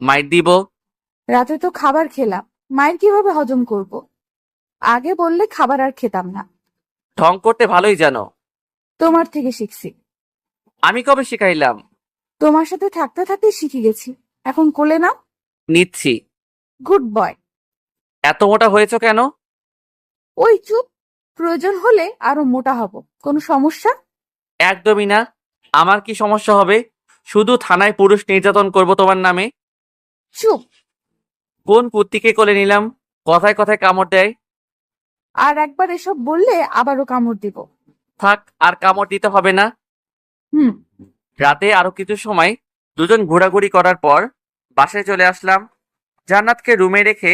মাইর দিব। রাতে তো খাবার খেলাম, মায়ের কিভাবে হজম করব? আগে বললে খাবার আর খেতাম না। ঢং করতে ভালোই জানো। তোমার থেকে শিখছি। আমি কবে শিখাইলাম? তোমার সাথে থাকতে থাকতে শিখে গেছি। এখন কোলে নাও। নিচ্ছি। Good boy. এত মোটা হয়েছো কেন? ওই চুপ। প্রয়োজন হলে আরো মোটা হব। কোনো সমস্যা? একদমই না। আমার কি সমস্যা হবে? শুধু থানায় পুরুষ নির্যাতন করব তোমার নামে। চুপ। কোন কুত্তিকে কোলে নিলাম? কথায় কথায় কামড় দেয়। আর একবার এসব বললে আবারও কামড় দিব। থাক, আর কামড় দিতে হবে না। হুম। রাতে আরো কিছু সময় দুজন ঘোরাঘুরি করার পর বাসায় চলে আসলাম। জান্নাতকে রুমে রেখে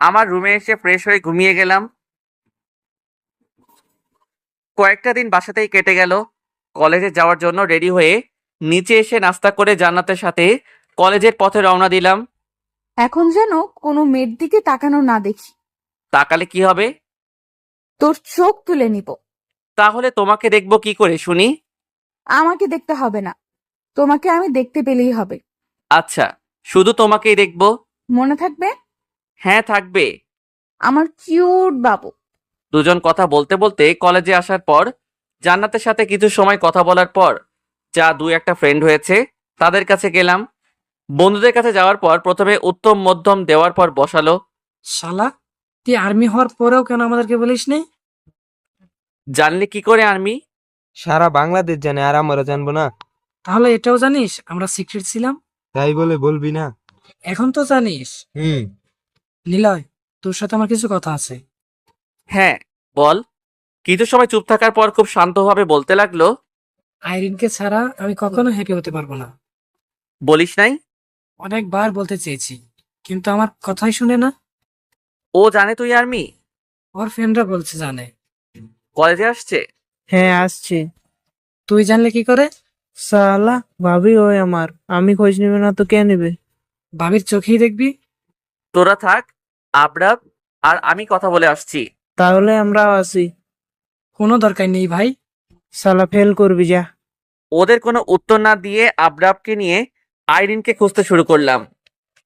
আমার রুমে এসে ফ্রেশ হয়ে ঘুমিয়ে গেলাম। কয়েকটা দিন বাসাতেই কেটে গেল। কলেজে যাওয়ার জন্য রেডি হয়ে নিচে এসে নাস্তা করে জান্নাতের সাথে কলেজের পথে রওনা দিলাম। এখন যেন কোনো মেয়ের দিকে তাকানো না দেখি। তাকালে কি হবে? তোর চোখ তুলে নিব। তাহলে তোমাকে দেখবো কি করে শুনি? আমাকে দেখতে হবে না, তোমাকে আমি দেখতে পেলেই হবে। আচ্ছা, শুধু তোমাকেই দেখবো। মনে থাকবে? হ্যাঁ, থাকবে। আমার কিউট বাবু। দুজন কথা বলতে বলতে কলেজে আসার পর জান্নাতের সাথে কিছু সময় কথা বলার পর যা দুই একটা ফ্রেন্ড হয়েছে তাদের কাছে গেলাম। বন্ধুদের কাছে যাওয়ার পর প্রথমে উত্তম মধ্যম দেওয়ার পর বসালো। শালা, তুই আর্মি হওয়ার পরেও কেন আমাদেরকে বলিস নি? জানলে কি করে আর্মি? সারা বাংলাদেশ জানে, আর আমরা জানবো না? তাহলে এটাও জানিস আমরা সিক্রেট ছিলাম? তাই বলে বলবি না? এখন তো জানিস। হুম। নিলয়, তোর সাথে আমার কিছু কথা আছে। হ্যাঁ, বল। কিছু সময় চুপ থাকার পর খুব শান্তভাবে বলতে লাগলো। আইরিনকে ছাড়া আমি কখনো হ্যাপি হতে পারবো না। বলিস নাই? অনেকবার বলতে চেয়েছি, কিন্তু আমার কথাই শুনে না। ও জানে তুই আর্মি? ওর ফ্রেন্ডরা বলছে জানে। কলেজে আসছে? হ্যাঁ, আসছে। তুই জানলে কি করে? সালা, ভাবি ওই আমার, আমি খোঁজ নেবে না তো কে নেবে? ভাবির চোখেই দেখবি। তোরা থাক, আবরাব আর আমি কথা বলে আসছি। তাহলে আমরাও আসি। কোনো দরকার নেই ভাই। সালা ফেল করবি যা। ওদের কোনো উত্তর না দিয়ে আবরাবকে নিয়ে আইরিনকে খুঁজতে শুরু করলাম।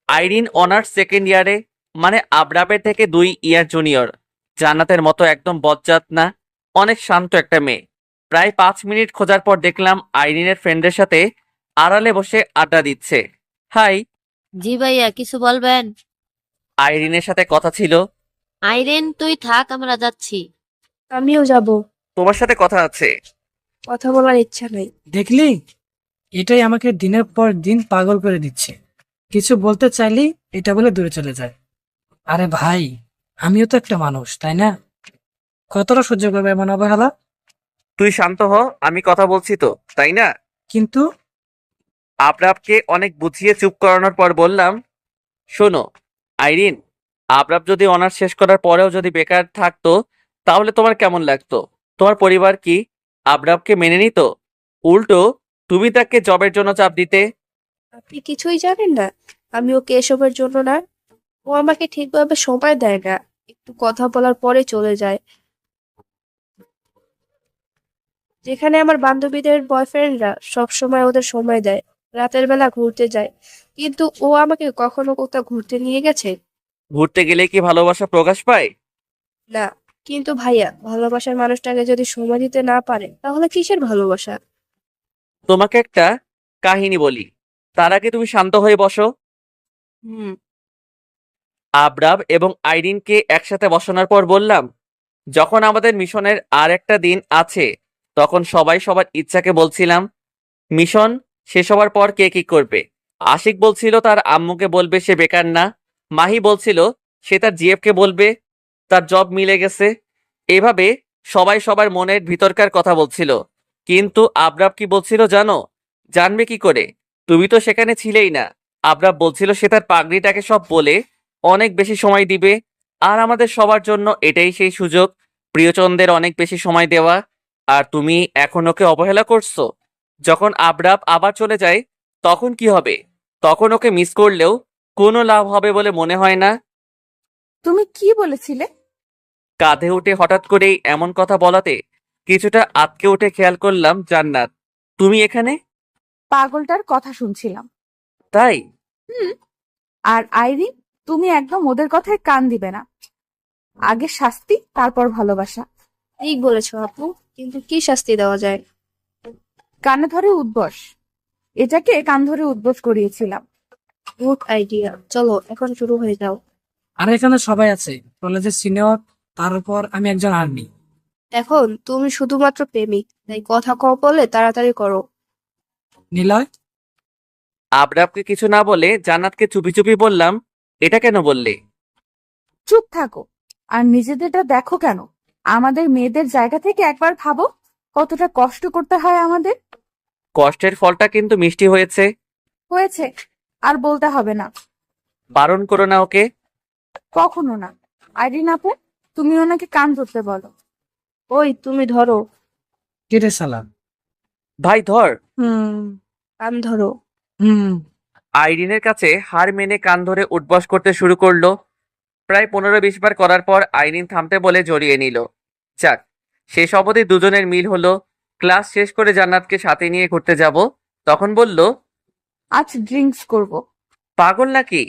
আইরিন অনার্স সেকেন্ড ইয়ারে, মানে আবরাবের থেকে 2 ইয়ার জুনিয়র। জান্নাতের মতো একদম বজ্জাত না, অনেক শান্ত একটা মেয়ে। প্রায় 5 মিনিট খোঁজার পর দেখলাম আইরিনের ফ্রেন্ডের সাথে আড়ালে বসে আড্ডা দিচ্ছে। হাই। জি ভাইয়া, কিছু বলবেন? আইরিনের সাথে কথা ছিল। আইরেন, তুই থাক, আমরা যাচ্ছি। আমিও যাব। তোমার সাথে কথা আছে। কথা বলার ইচ্ছা নাই। দেখলি, এটাই আমাকে দিনের পর দিন পাগল করে দিচ্ছে। কিছু বলতে চাইলেই এটা বলে দূরে চলে যায়। আরে ভাই, আমিও তো একটা মানুষ, তাই না? কতটা সহ্য করবে এমন অবহেলা? তুই শান্ত হ, আমি কথা বলছি তো, তাই না? কিন্তু আবরাবকে অনেক বুঝিয়ে চুপ করানোর পর বললাম, শোনো আইরিন, আবরাব যদি অনার্স শেষ করার পরেও যদি বেকার থাকতো তাহলে তোমার কেমন লাগতো? তোমার পরিবার কি আবরাবকে মেনে নিত? উল্টো তুমি তাকে জবের জন্য চাপ দিতে। আপনি কিছুই জানেন না, আমি ওকে এসবের জন্য না। ও আমাকে ঠিকভাবে সময় দেয় না, একটু কথা বলার পরে চলে যায়। যেখানে আমার বান্ধবীদের বয়ফ্রেন্ডরা সব সময় ওদের সময় দেয়, রাতের বেলা ঘুরতে যায়, কিন্তু ও আমাকে কখনো কোথাও ঘুরতে নিয়ে গেছে? ঘুরতে গেলে কি ভালোবাসা প্রকাশ পায়? না। কিন্তু ভাইয়া, ভালোবাসার মানুষটাকে যদি সময় দিতে না পারে তাহলে কিসের ভালোবাসা? তোমাকে একটা কাহিনী বলি, তার আগে তুমি শান্ত হয়ে বসো। হুম। আবরাব এবং আইরিনকে একসাথে বসানোর পর বললাম, যখন আমাদের মিশনের আর একটা দিন আছে তখন সবাই সবার ইচ্ছাকে বলছিলাম, মিশন শেষ হওয়ার পর কে কি করবে। আশিক বলছিল তার আম্মুকে বলবে সে বেকার না, মাহি বলছিল সে তার জিএফকে বলবে তার জব মিলে গেছে। এভাবে সবাই সবার মনের ভিতরকার কথা বলছিল। কিন্তু আবরাব কি বলছিল জানো? জানবে কি করে, তুমি তো সেখানে ছিলেই না। আবরাব বলছিল সে তার পাগড়িটাকে সব বলে অনেক বেশি সময় দিবে, আর আমাদের সবার জন্য এটাই সেই সুযোগ, প্রিয়চন্দ্রের অনেক বেশি সময় দেওয়া। আর তুমি এখন ওকে অবহেলা করছো। যখন আবরাব আবার চলে যায় তখন কি হবে? তখন ওকে মিস করলেও কোনো লাভ হবে বলে মনে হয় না। তুমি কি বলেছিলে? কাঁধে উঠে হঠাৎ করেই এমন কথা বলাতে কিছুটা আতকে উঠে খেয়াল করলাম জান্নাত, তুমি এখানে? পাগলটার কথা শুনছিলাম। তাই? হুম। আর আইরিন, তুমি একদম ওদের কথায় কান দিবে না। আগে শাস্তি, তারপর ভালোবাসা। ঠিক বলেছো আপু, কিন্তু কি শাস্তি দেওয়া যায়? কানে ধরে উঠবস। এটাকে কান ধরে উঠবস করিয়েছিলাম। গুড আইডিয়া, চলো এখন শুরু হয়ে যাও। আর এখানে সবাই আছে, কলেজের সিনিয়র, তার উপর আমি একজন আর্মি। এখন তুমি শুধুমাত্র প্রেমিক, তাই কথা কম বলে তাড়াতাড়ি করো। নিলয়, আবরাবকে কিছু না বলে জান্নাতকে চুপি চুপি বললাম, এটা কেন বললে? চুপ থাকো। আর নিজেদেরটা দেখো কেন? আমাদের মেয়েদের জায়গা থেকে একবার ভাবো, কতটা কষ্ট করতে হয় আমাদের। কষ্টের ফলটা কিন্তু মিষ্টি হয়েছে। হয়েছে, আর বলতে হবে না। বারণ করো না ওকে। কখনো না। আইরিন আপু, তুমি ওনাকে কান ধরতে বলো। ওই তুমি ধরো। কিরে সালা? ভাই ধর। কান ধরো। আইরিনের কাছে হার মেনে কান ধরে উঠবস করতে শুরু করলো। প্রায় 15-20 বার করার পর আইরিন থামতে বলে জড়িয়ে নিল। যাক, শেষ অবধি দুজনের মিল হলো। ক্লাস শেষ করে জান্নাতকে সাথে নিয়ে ঘুরতে যাব, তখন বলল, আজ ড্রিঙ্কস করব। পাগল নাকি?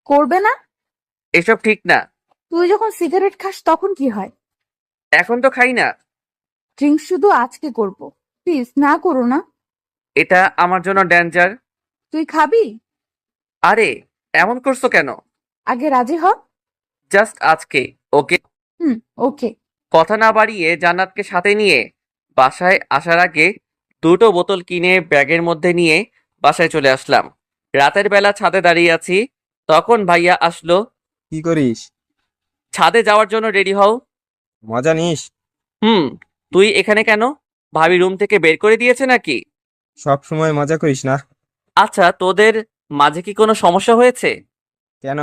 করবে না? এসব ঠিক না। তুই যখন সিগারেট খাস তখন কি হয়? এখন তো খাই না। ড্রিঙ্কস শুধু আজকে করব, প্লিজ না করো না। এটা আমার জন্য ডেঞ্জার। তুই খাবি? আরে এমন করছো কেন? আগে রাজি হ। জাস্ট আজকে, ওকে? ওকে। কথা না বাড়িয়ে জান্নাতকে সাথে নিয়ে বাসায় আসার আগে 2টো বোতল কিনে ব্যাগের মধ্যে নিয়ে বাসায় চলে আসলাম। রাতের বেলা ছাদে দাঁড়িয়ে আছি, তখন ভাইয়া আসলো। কি করিস? ছাদে যাওয়ার জন্য রেডি হও। মজা নিস? তুই এখানে কেন? ভাবি রুম থেকে বের করে দিয়েছে নাকি? সব সময় মজা করিস না। আচ্ছা, তোদের মাঝে কি কোনো সমস্যা হয়েছে? কেন?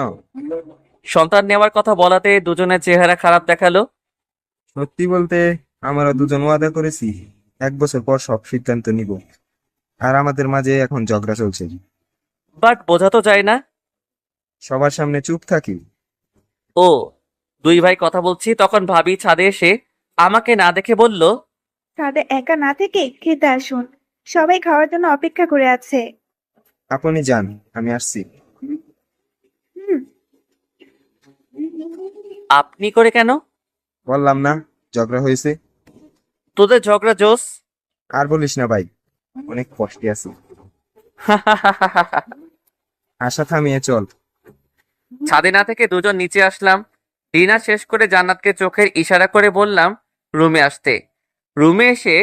সন্তান নেওয়ার কথা বলাতে দুজনের চেহারা খারাপ দেখালো। সত্যি বলতে আমরা দুজন ওয়াদা করেছি 1 বছর পর সব সিদ্ধান্ত নিব, আর আমাদের মাঝে এখন ঝগড়া চলছে। বাট বোঝা তো যায় না। সবার সামনে চুপ থাকি। ও, দুই ভাই কথা বলছি তখন ভাবি ছাদে এসে আমাকে না দেখে বলল, তাহলে একা না থেকে খেতে আসুন, সবাই খাওয়ার জন্য অপেক্ষা করে আছে। আপনি যান, আমি আসছি। আপনি করে কেন? বললাম না ঝগড়া হয়েছে। তোদের ঝগড়া জোস। আর বলিস না ভাই, অনেক কষ্টে আছি। আশা থামিয়ে চল। ছাদে না থেকে দুজন নিচে আসলাম। ডিনার শেষ করে জান্নাতকে চোখের ইশারা করে বললাম রুমে আসতে। রুমে এসে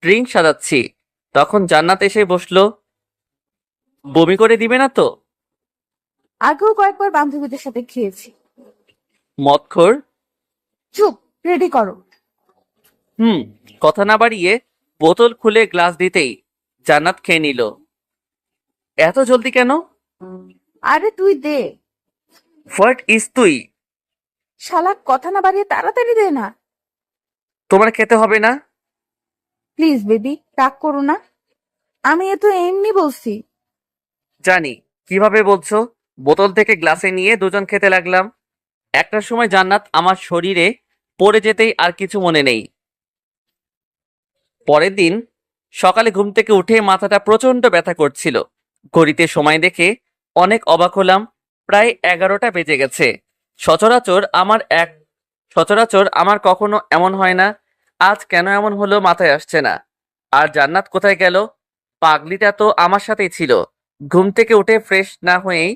ড্রিঙ্ক সাজাচ্ছি, তখন জান্নাত এসে বসলো। বমি করে দিবে না তো? আগেও কয়েকবার বান্ধবীদের সাথে খেয়েছি। মদখোর। চুপ, রেডি করো। হুম। কথা না বাড়িয়ে বোতল খুলে গ্লাস দিতেই জান্নাত খেয়ে নিল। এত জলদি কেন? আরে তুই দে। হোয়াট ইজ তুই? শালা কথা না বাড়িয়ে তাড়াতাড়ি দে না। তোমার খেতে হবে না? প্লিজ বেবি, রাগ করো না। আমি এ তো এমনি বলছি। জানি কিভাবে বলছো। বোতল থেকে গ্লাসে নিয়ে দুজন খেতে লাগলাম। একটার সময় জান্নাত আমার শরীরে পড়ে যেতেই আর কিছু মনে নেই। পরের দিন সকালে ঘুম থেকে উঠে মাথাটা প্রচন্ড ব্যথা করছিল। ঘড়িতে সময় দেখে অনেক অবাক হলাম। প্রায় 11টা বেজে গেছে। সচরাচর আমার এক সচরাচর আমার কখনো এমন হয় না। আজ কেন এমন হলো মাথায় আসছে না। আর জান্নাত কোথায় গেল? পাগলিটা তো আমার সাথেই ছিল। ঘুম থেকে উঠে ফ্রেশ না হয়েই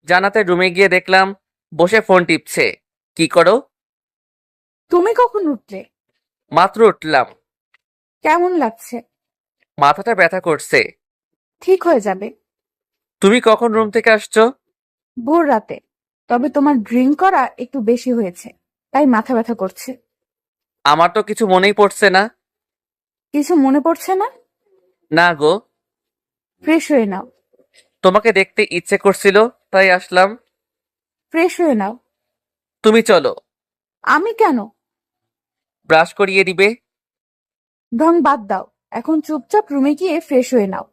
জান্নাতের রুমে গিয়ে দেখলাম বসে ফোন টিপছে। কি করো? তুমি কখন উঠলে? মাত্র উঠলাম। কেমন লাগছে? মাথাটা ব্যথা করছে। ঠিক হয়ে যাবে। তুমি কখন রুম থেকে আসছো? ভোর রাতে। তবে তোমার ড্রিঙ্ক করা একটু বেশি হয়েছে, তাই মাথা ব্যথা করছে। আমার তো কিছু মনেই পড়ছে না। কিছু মনে পড়ছে না? না গো। ফ্রেশ হয়ে নাও। তোমাকে দেখতে ইচ্ছে করছিল, তাই আসলাম। ফ্রেশ হয়ে নাও। তুমি চলো। আমি কেন? ব্রাশ করিয়ে দিবে। ঢং বাদ দাও। এখন চুপচাপ রুমে গিয়ে ফ্রেশ হয়ে নাও।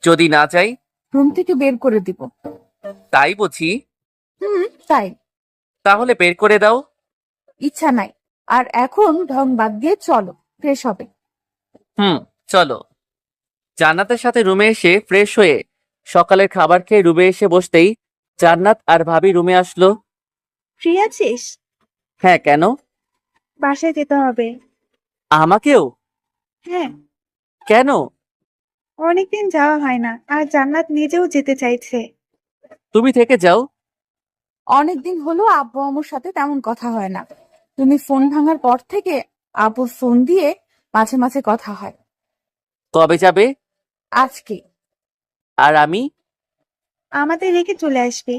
যদি না যাই? রুম থেকে বের করে দিব। তাই বুঝি? তাই। তাহলে বের করে দাও। ইচ্ছা নাই। আর এখন ঢং বাদ দিয়ে চলো, ফ্রেশ হবে। চলো। জান্নাতের সাথে রুমে এসে ফ্রেশ হয়ে সকালের খাবার খেয়ে রুমে এসে বসতেই জান্নাত আর ভাবি রুমে আসলো। ফ্রি আছিস? হ্যাঁ, কেন? বাসায় যেতে হবে। আমাকেও? হ্যাঁ, কেন? অনেকদিন যাওয়া হয় না, আর জান্নাত নিজেও যেতে চাইছে। তুমি থেকে যাও। অনেকদিন হলো আব্বু আম্মুর সাথে তেমন কথা হয় না। তুমি ফোন ভাঙার পর থেকে আব্বুর ফোন দিয়ে মাঝে মাঝে কথা হয়। কবে যাবে? আজকে। আর আমি? আমাদের রেখে চলে আসবি।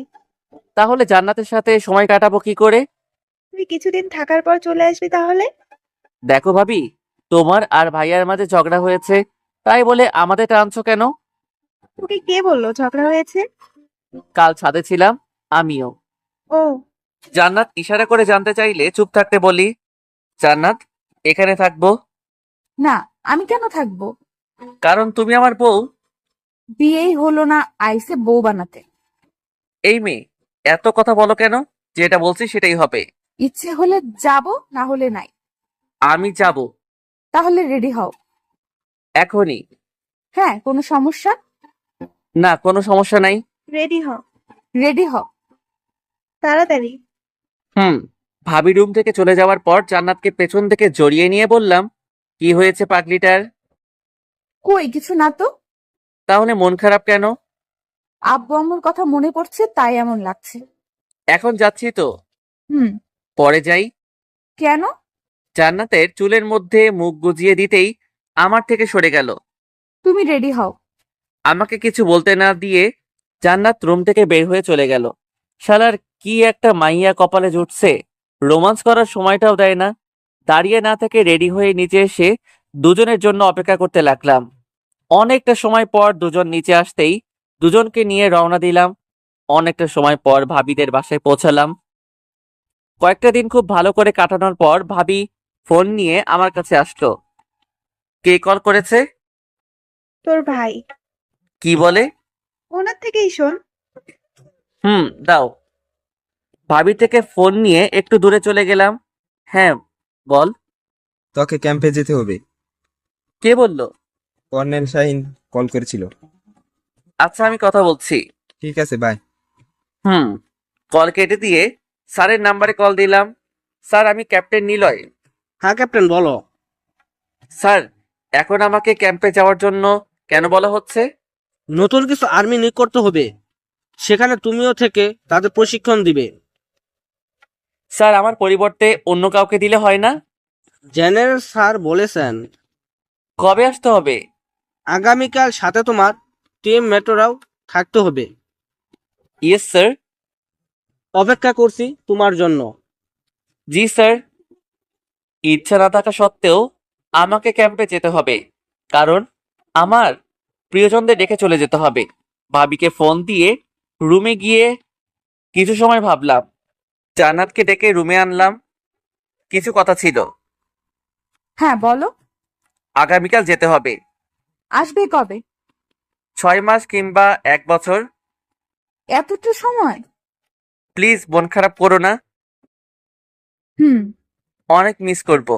তাহলে জান্নাতের সাথে সময় কাটাবো কি করে? তুই কিছুদিন থাকার পর চলে আসবি তাহলে। দেখো ভাবি, তোমার আর ভাইয়ার মাঝে ঝগড়া হয়েছে, তাই বলে আমাদের টানছো কেন? তোকে কে বললো ঝগড়া হয়েছে? কাল ছাদে ছিলাম, আমিও। ও, জান্নাত ইশারা করে জানতে চাইলে চুপ থাকতে বলি। জান্নাত, এখানে থাকবো। না, আমি কেন থাকবো? কারণ তুমি আমার বউ। বিয়েই হলো না, আইসে বউ বানাতে। এই মেয়ে, এত কথা বলো কেন? যেটা বলছি সেটাই হবে। ইচ্ছে হলে যাব, না হলে নাই। আমি যাব। তাহলে রেডি হও। এখনই? হ্যাঁ, কোনো সমস্যা? না, কোনো সমস্যা নাই। রেডি হ। রেডি হও। তাড়াতাড়ি। ভাবি রুম থেকে চলে যাওয়ার পর জান্নাতকে পেছন থেকে জড়িয়ে নিয়ে বললাম, কি হয়েছে পাগলিটার? কই কিছু না তো। তাহলে মন খারাপ কেন? আব্বু আম্মুর কথা মনে পড়ছে, তাই এমন লাগছে। এখন যাচ্ছি তো। হুম। পরে যাই। কেন? জান্নাতের চুলের মধ্যে মুখ গুজিয়ে দিতেই আমার থেকে সরে গেল। তুমি রেডি হও। আমাকে কিছু বলতে না দিয়ে জান্নাত রুম থেকে বের হয়ে চলে গেল। শালার কি একটা মাইয়া কপালে জুটছে, রোমান্স করার সময়টাও দেয় না। দাঁড়িয়ে না থেকে রেডি হয়ে নিচে এসে দুজনের জন্য অপেক্ষা করতে লাগলাম। অনেকটা সময় পর দুজন নিচে আসতেই দুজনকে নিয়ে রওনা দিলাম। অনেকটা সময় পর ভাবিদের বাসায় পৌঁছালাম। কয়েকটা দিন খুব ভালো করে কাটানোর পর ভাবি ফোন নিয়ে আমার কাছে আসলো। কে কল করেছে? তোর ভাই। কি বলে? ওনার থেকেই শোন। দাও। ভাবি থেকে ফোন নিয়ে একটু দূরে চলে গেলাম। হ্যাঁ, বল। তোকে ক্যাম্পে যেতে হবে। কে বলল? কর্নেল শাহিন কল করেছিল। আচ্ছা, আমি কথা বলছি। ঠিক আছে, বাই। কল কেটে দিয়ে স্যারের নাম্বারে কল দিলাম। স্যার, আমি ক্যাপ্টেন নিলয়। হ্যাঁ ক্যাপ্টেন, বলো। স্যার, এখন আমাকে ক্যাম্পে যাওয়ার জন্য কেন বলা হচ্ছে? নতুন কিছু আর্মি নিয়োগ করতে হবে, সেখানে তুমিও থেকে তাদের প্রশিক্ষণ দিবে। স্যার, আমার পরিবর্তে অন্য কাউকে দিলে হয় না? জেনারেল স্যার বলেছেন কবে আসতে হবে? আগামীকাল, সাথে তোমার টিম মেটরাও থাকতে হবে। Yes sir. অপেক্ষা করছি তোমার জন্য। জি স্যার। ইচ্ছা না থাকা সত্ত্বেও আমাকে ক্যাম্পে যেতে হবে, কারণ আমার প্রিয়জনদের ডেকে চলে যেতে হবে। ভাবিকে ফোন দিয়ে রুমে গিয়ে কিছু সময় ভাবলাম, জান্নাতকে ডেকে রুমে আনলাম। কিছু কথা ছিল। হ্যাঁ বলো। আগামীকাল যেতে হবে। আসবে কবে? 6 মাস কিংবা 1 বছর। এতটা সময়? প্লিজ মন খারাপ করো না। হুম। অনেক মিস করব।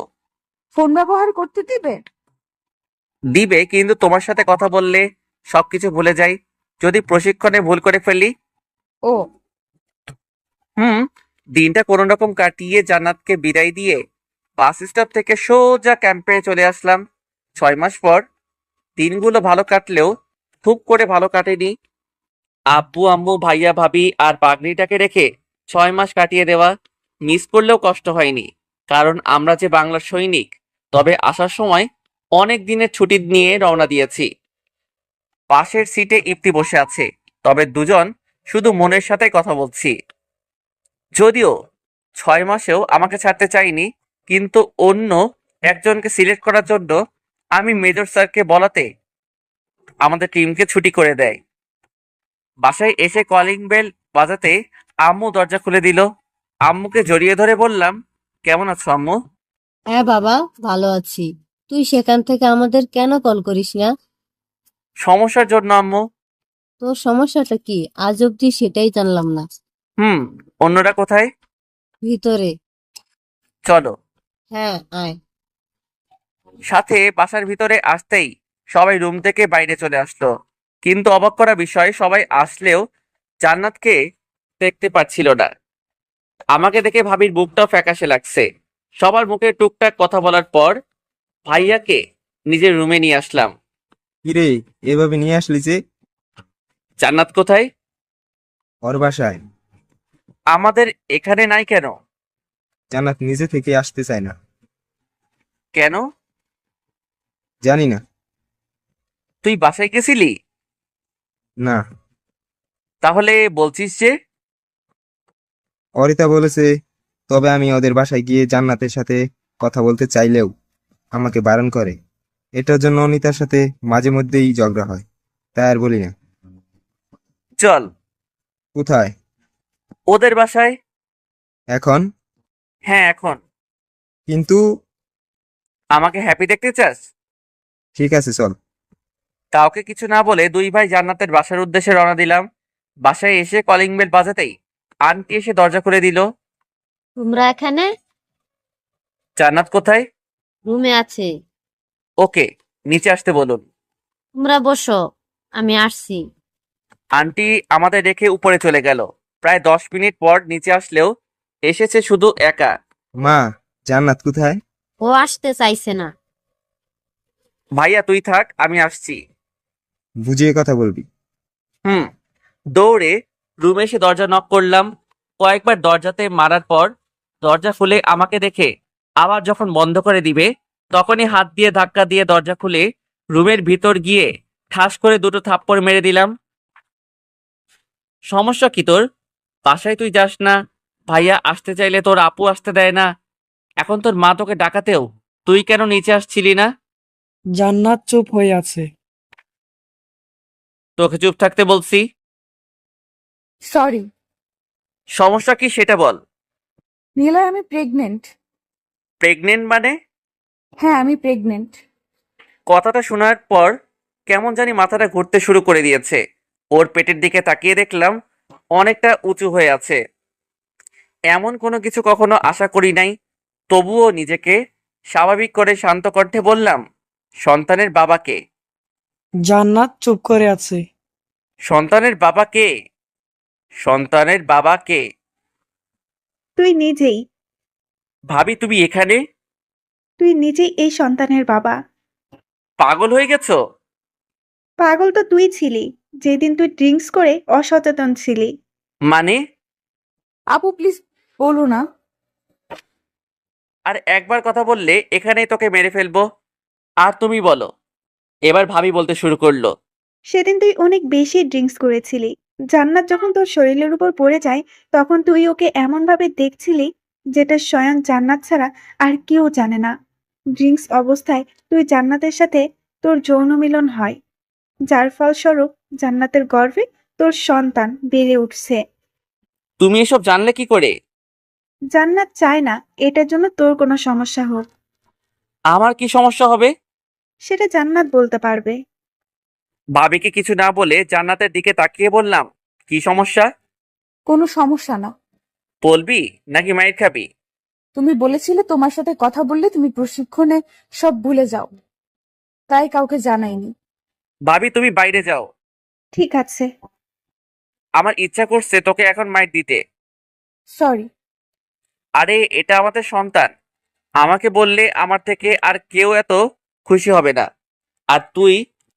ফোন ব্যবহার করতে দিবে? দিবে, কিন্তু তোমার সাথে কথা বললে সবকিছু ভুলে যাই। যদি প্রশিক্ষণে ভুল করে ফেলি। ও। হুম। দিনটা কোনো রকম কাটিয়ে জান্নাতকে বিদায় দিয়ে বাস স্টপ থেকে সোজা ক্যাম্পে চলে আসলাম। 6 মাস পর দিনগুলো ভালো কাটলেও খুব করে ভালো কাটেনি। আব্বু আম্মু ভাইয়া ভাবি আর পাগড়িটাকে রেখে 6 মাস কাটিয়ে দেওয়া মিস করলেও কষ্ট হয়নি, কারণ আমরা যে বাংলার সৈনিক। তবে আসার সময় অনেক দিনের ছুটি নিয়ে রওনা দিয়েছি। পাশের সিটে ইপ্তি বসে আছে, তবে দুজন শুধু মনের সাথে কথা বলছি। যদিও 6 মাসেও আমাকে ছাড়তে চাইনি, কিন্তু অন্য একজনকে সিলেক্ট করার জন্য আমি মেজর স্যারকে বলাতে আমাদের টিমকে ছুটি করে দেয়। বাসায় এসে কলিং বেল বাজাতে আম্মু দরজা খুলে দিল। আম্মুকে জড়িয়ে ধরে বললাম, কেমন আছো আম্মু? হ্যাঁ বাবা, ভালো আছি। তুই সেখান থেকে আমাদের কেন কল করিস না? সমস্যার জন্য আম্মু। তোর সমস্যাটা কি আজ অব্দি সেটাই জানলাম না। অন্যরা কোথায়? ভিতরে। চলো। হ্যাঁ আয়। সাথে বাসার ভিতরে আসতেই সবাই রুম থেকে বাইরে চলে আসলো। কিন্তু অবাক করা বিষয়, সবাই আসলেও জান্নাতকে দেখতে পাচ্ছিল না। আমাকে দেখে ভাবির বুকটাও ফ্যাকাশে লাগছে। সবার মুখে টুকটাক কথা বলার পর ভাইয়াকে নিজের রুমে নিয়ে আসলাম। কিরে, এভাবে নিয়ে আসলি যে? জান্নাত কোথায়? ওর বাসায়। আমাদের এখানে নাই কেন? জান্নাত নিজে থেকে আসতে চায় না। কেন? জানি না। তুই বাসায় গেছিলি? না। তাহলে বলছিস যে? অরিতা বলেছে, তবে আমি ওদের বাসায় গিয়ে জান্নাতের সাথে কথা বলতে চাইলেও আমাকে বারণ করে। এটার জন্য অনিতার সাথে মাঝে মধ্যেই ঝগড়া হয়, তাই আর বলি না। চল। কোথায়? ওদের বাসায়। এখন? হ্যাঁ এখন। কিন্তু আমাকে হ্যাপি দেখতে চাস? ঠিক আছে, চল। কাউকে কিছু না বলে দুই ভাই জান্নাতের বাসার উদ্দেশ্যে রওনা দিলাম। বাসায় এসে কলিং বেল বাজাতেই আন্টি এসে দরজা খুলে দিল। তোমরা এখানে? জান্নাত কোথায়? রুমে আছে। ওকে, নিচে আসতে বলুন। তোমরা বসো, আমি আসছি। আন্টি আমাদের রেখে উপরে চলে গেল। প্রায় 10 মিনিট পর নিচে আসলেও এসেছে শুধু একা। মা, জান্নাত কোথায়? ও আসতে চাইছে না। ভাইয়া তুই থাক, আমি আসছি। বুঝিয়ে কথা বলবি। দৌড়ে রুমে এসে দরজা নক করলাম। কয়েকবার দরজাতে মারার পর দরজা খুলে আমাকে দেখে আবার যখন বন্ধ করে দিবে, তখনই হাত দিয়ে ধাক্কা দিয়ে দরজা খুলে রুমের ভিতর গিয়ে ঠাস করে 2টো থাপ্পড় মেরে দিলাম। সমস্যা কি তোর? বাসায় তুই যাস না, ভাইয়া আসতে চাইলে তোর আপু আসতে দেয় না, এখন তোর মা তোকে ডাকাতেও তুই কেন নিচে আসছিলি না? জান্নাত চুপ হয়ে আছে। তোকে চুপ থাকতে বলছি। সরি। সমস্যা কি সেটা বল। নিলয়, আমি প্রেগনেন্ট। প্রেগনেন্ট মানে? হ্যাঁ আমি প্রেগনেন্ট। কথাটা শোনার পর কেমন জানি মাথাটা ঘুরতে শুরু করে দিয়েছে। ওর পেটের দিকে তাকিয়ে দেখলাম অনেকটা উঁচু হয়ে আছে। এমন কোনো কিছু কখনো আশা করি নাই। তবুও নিজেকে স্বাভাবিক করে শান্ত কণ্ঠে বললাম, সন্তানের বাবা কে? জান্নাত চুপ করে আছে। সন্তানের বাবা কে? সন্তানের বাবা কে? তুই নিজেই। ভাবি তুমি এখানে? তুই নিজেই এই সন্তানের বাবা। পাগল হয়ে গেছো? পাগল তো তুই ছিলি, যেদিন তুই ড্রিঙ্কস করে অসচেতন ছিলি। মানে? আপু প্লিজ বলো না। আর একবার কথা বললে এখানেই তোকে মেরে ফেলবো। আর তুমি বলো। এবার ভাবি বলতে শুরু করলো। সেদিন তুই অনেক বেশি ড্রিঙ্কস করেছিলি। জান্নাত যখন তোর শরীরের উপর পড়ে যায়, তখন তুই ওকে এমন ভাবে দেখছিলি যেটা স্বয়ং জান্নাত ছাড়া আর কেউ জানে না। ড্রিঙ্কস অবস্থায় তুই জান্নাতের সাথে তোর যৌন মিলন হয়, যার ফলস্বরূপ জান্নাতের গর্ভে তোর সন্তান বেড়ে উঠছে। তুমি এসব জানলে কি করে? জান্নাত চায় না এটার জন্য তোর কোনো সমস্যা হোক। আমার কি সমস্যা হবে? সেটা জান্নাত বলতে পারবে। ভাবিকে কিছু না বলে জান্নাতের দিকে তাকিয়ে বললাম, কি সমস্যা? কোনো সমস্যা না। বলবি নাকি মাইর খাবি? তুমি বলেছিলে তোমার সাথে কথা বললে তুমি প্রশিক্ষণে সব ভুলে যাও, তাই কাউকে জানাইনি। ভাবি তুমি বাইরে যাও। ঠিক আছে। আমার ইচ্ছা করছে তোকে এখন মাইর দিতে। সরি। আরে এটা আমাদের সন্তান, আমাকে বললে আমার থেকে আর কেউ এত খুশি হবে না। আর তুই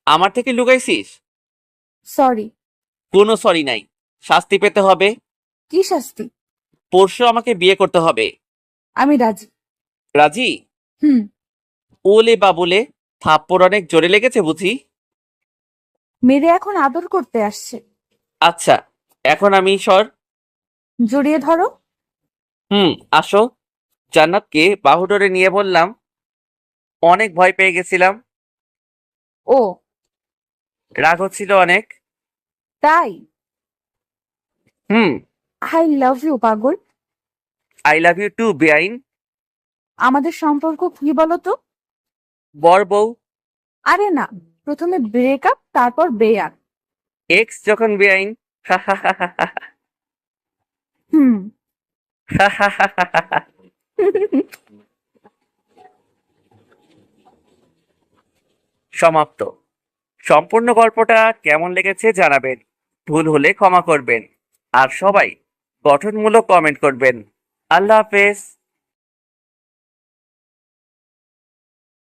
আমার থেকে লুকাইছিস? সরি। কোনো সরি নাই, শাস্তি পেতে হবে। কি শাস্তি? পরশু আমাকে বিয়ে করতে হবে। আমি রাজি। রাজি? হুম। ওলে বাবুলে, থাপ্পড় অনেক জোরে লেগেছে বুঝি? মেরে এখন আদর করতে আসছে। আচ্ছা, এখন আমি সর। জড়িয়ে ধরো। আসো। জান্নাতকে বাহু ধরে নিয়ে বললাম, অনেক ভয় পেয়ে গেছিলাম। ও রাগ হচ্ছিল অনেক। তাই? হুম। আই লাভ ইউ পাগল। আই লাভ ইউ টু বেআইন। আমাদের সম্পর্ক কি বলো তো? বর বউ। আরে না, প্রথমে ব্রেকআপ তারপর বেয়ান। এক্স যখন বেআইন। হুম। সমাপ্ত। সম্পূর্ণ গল্পটা কেমন লেগেছে জানাবেন, ভুল হলে ক্ষমা করবেন, আর সবাই গঠনমূলক কমেন্ট করবেন। আল্লাহ হাফেজ।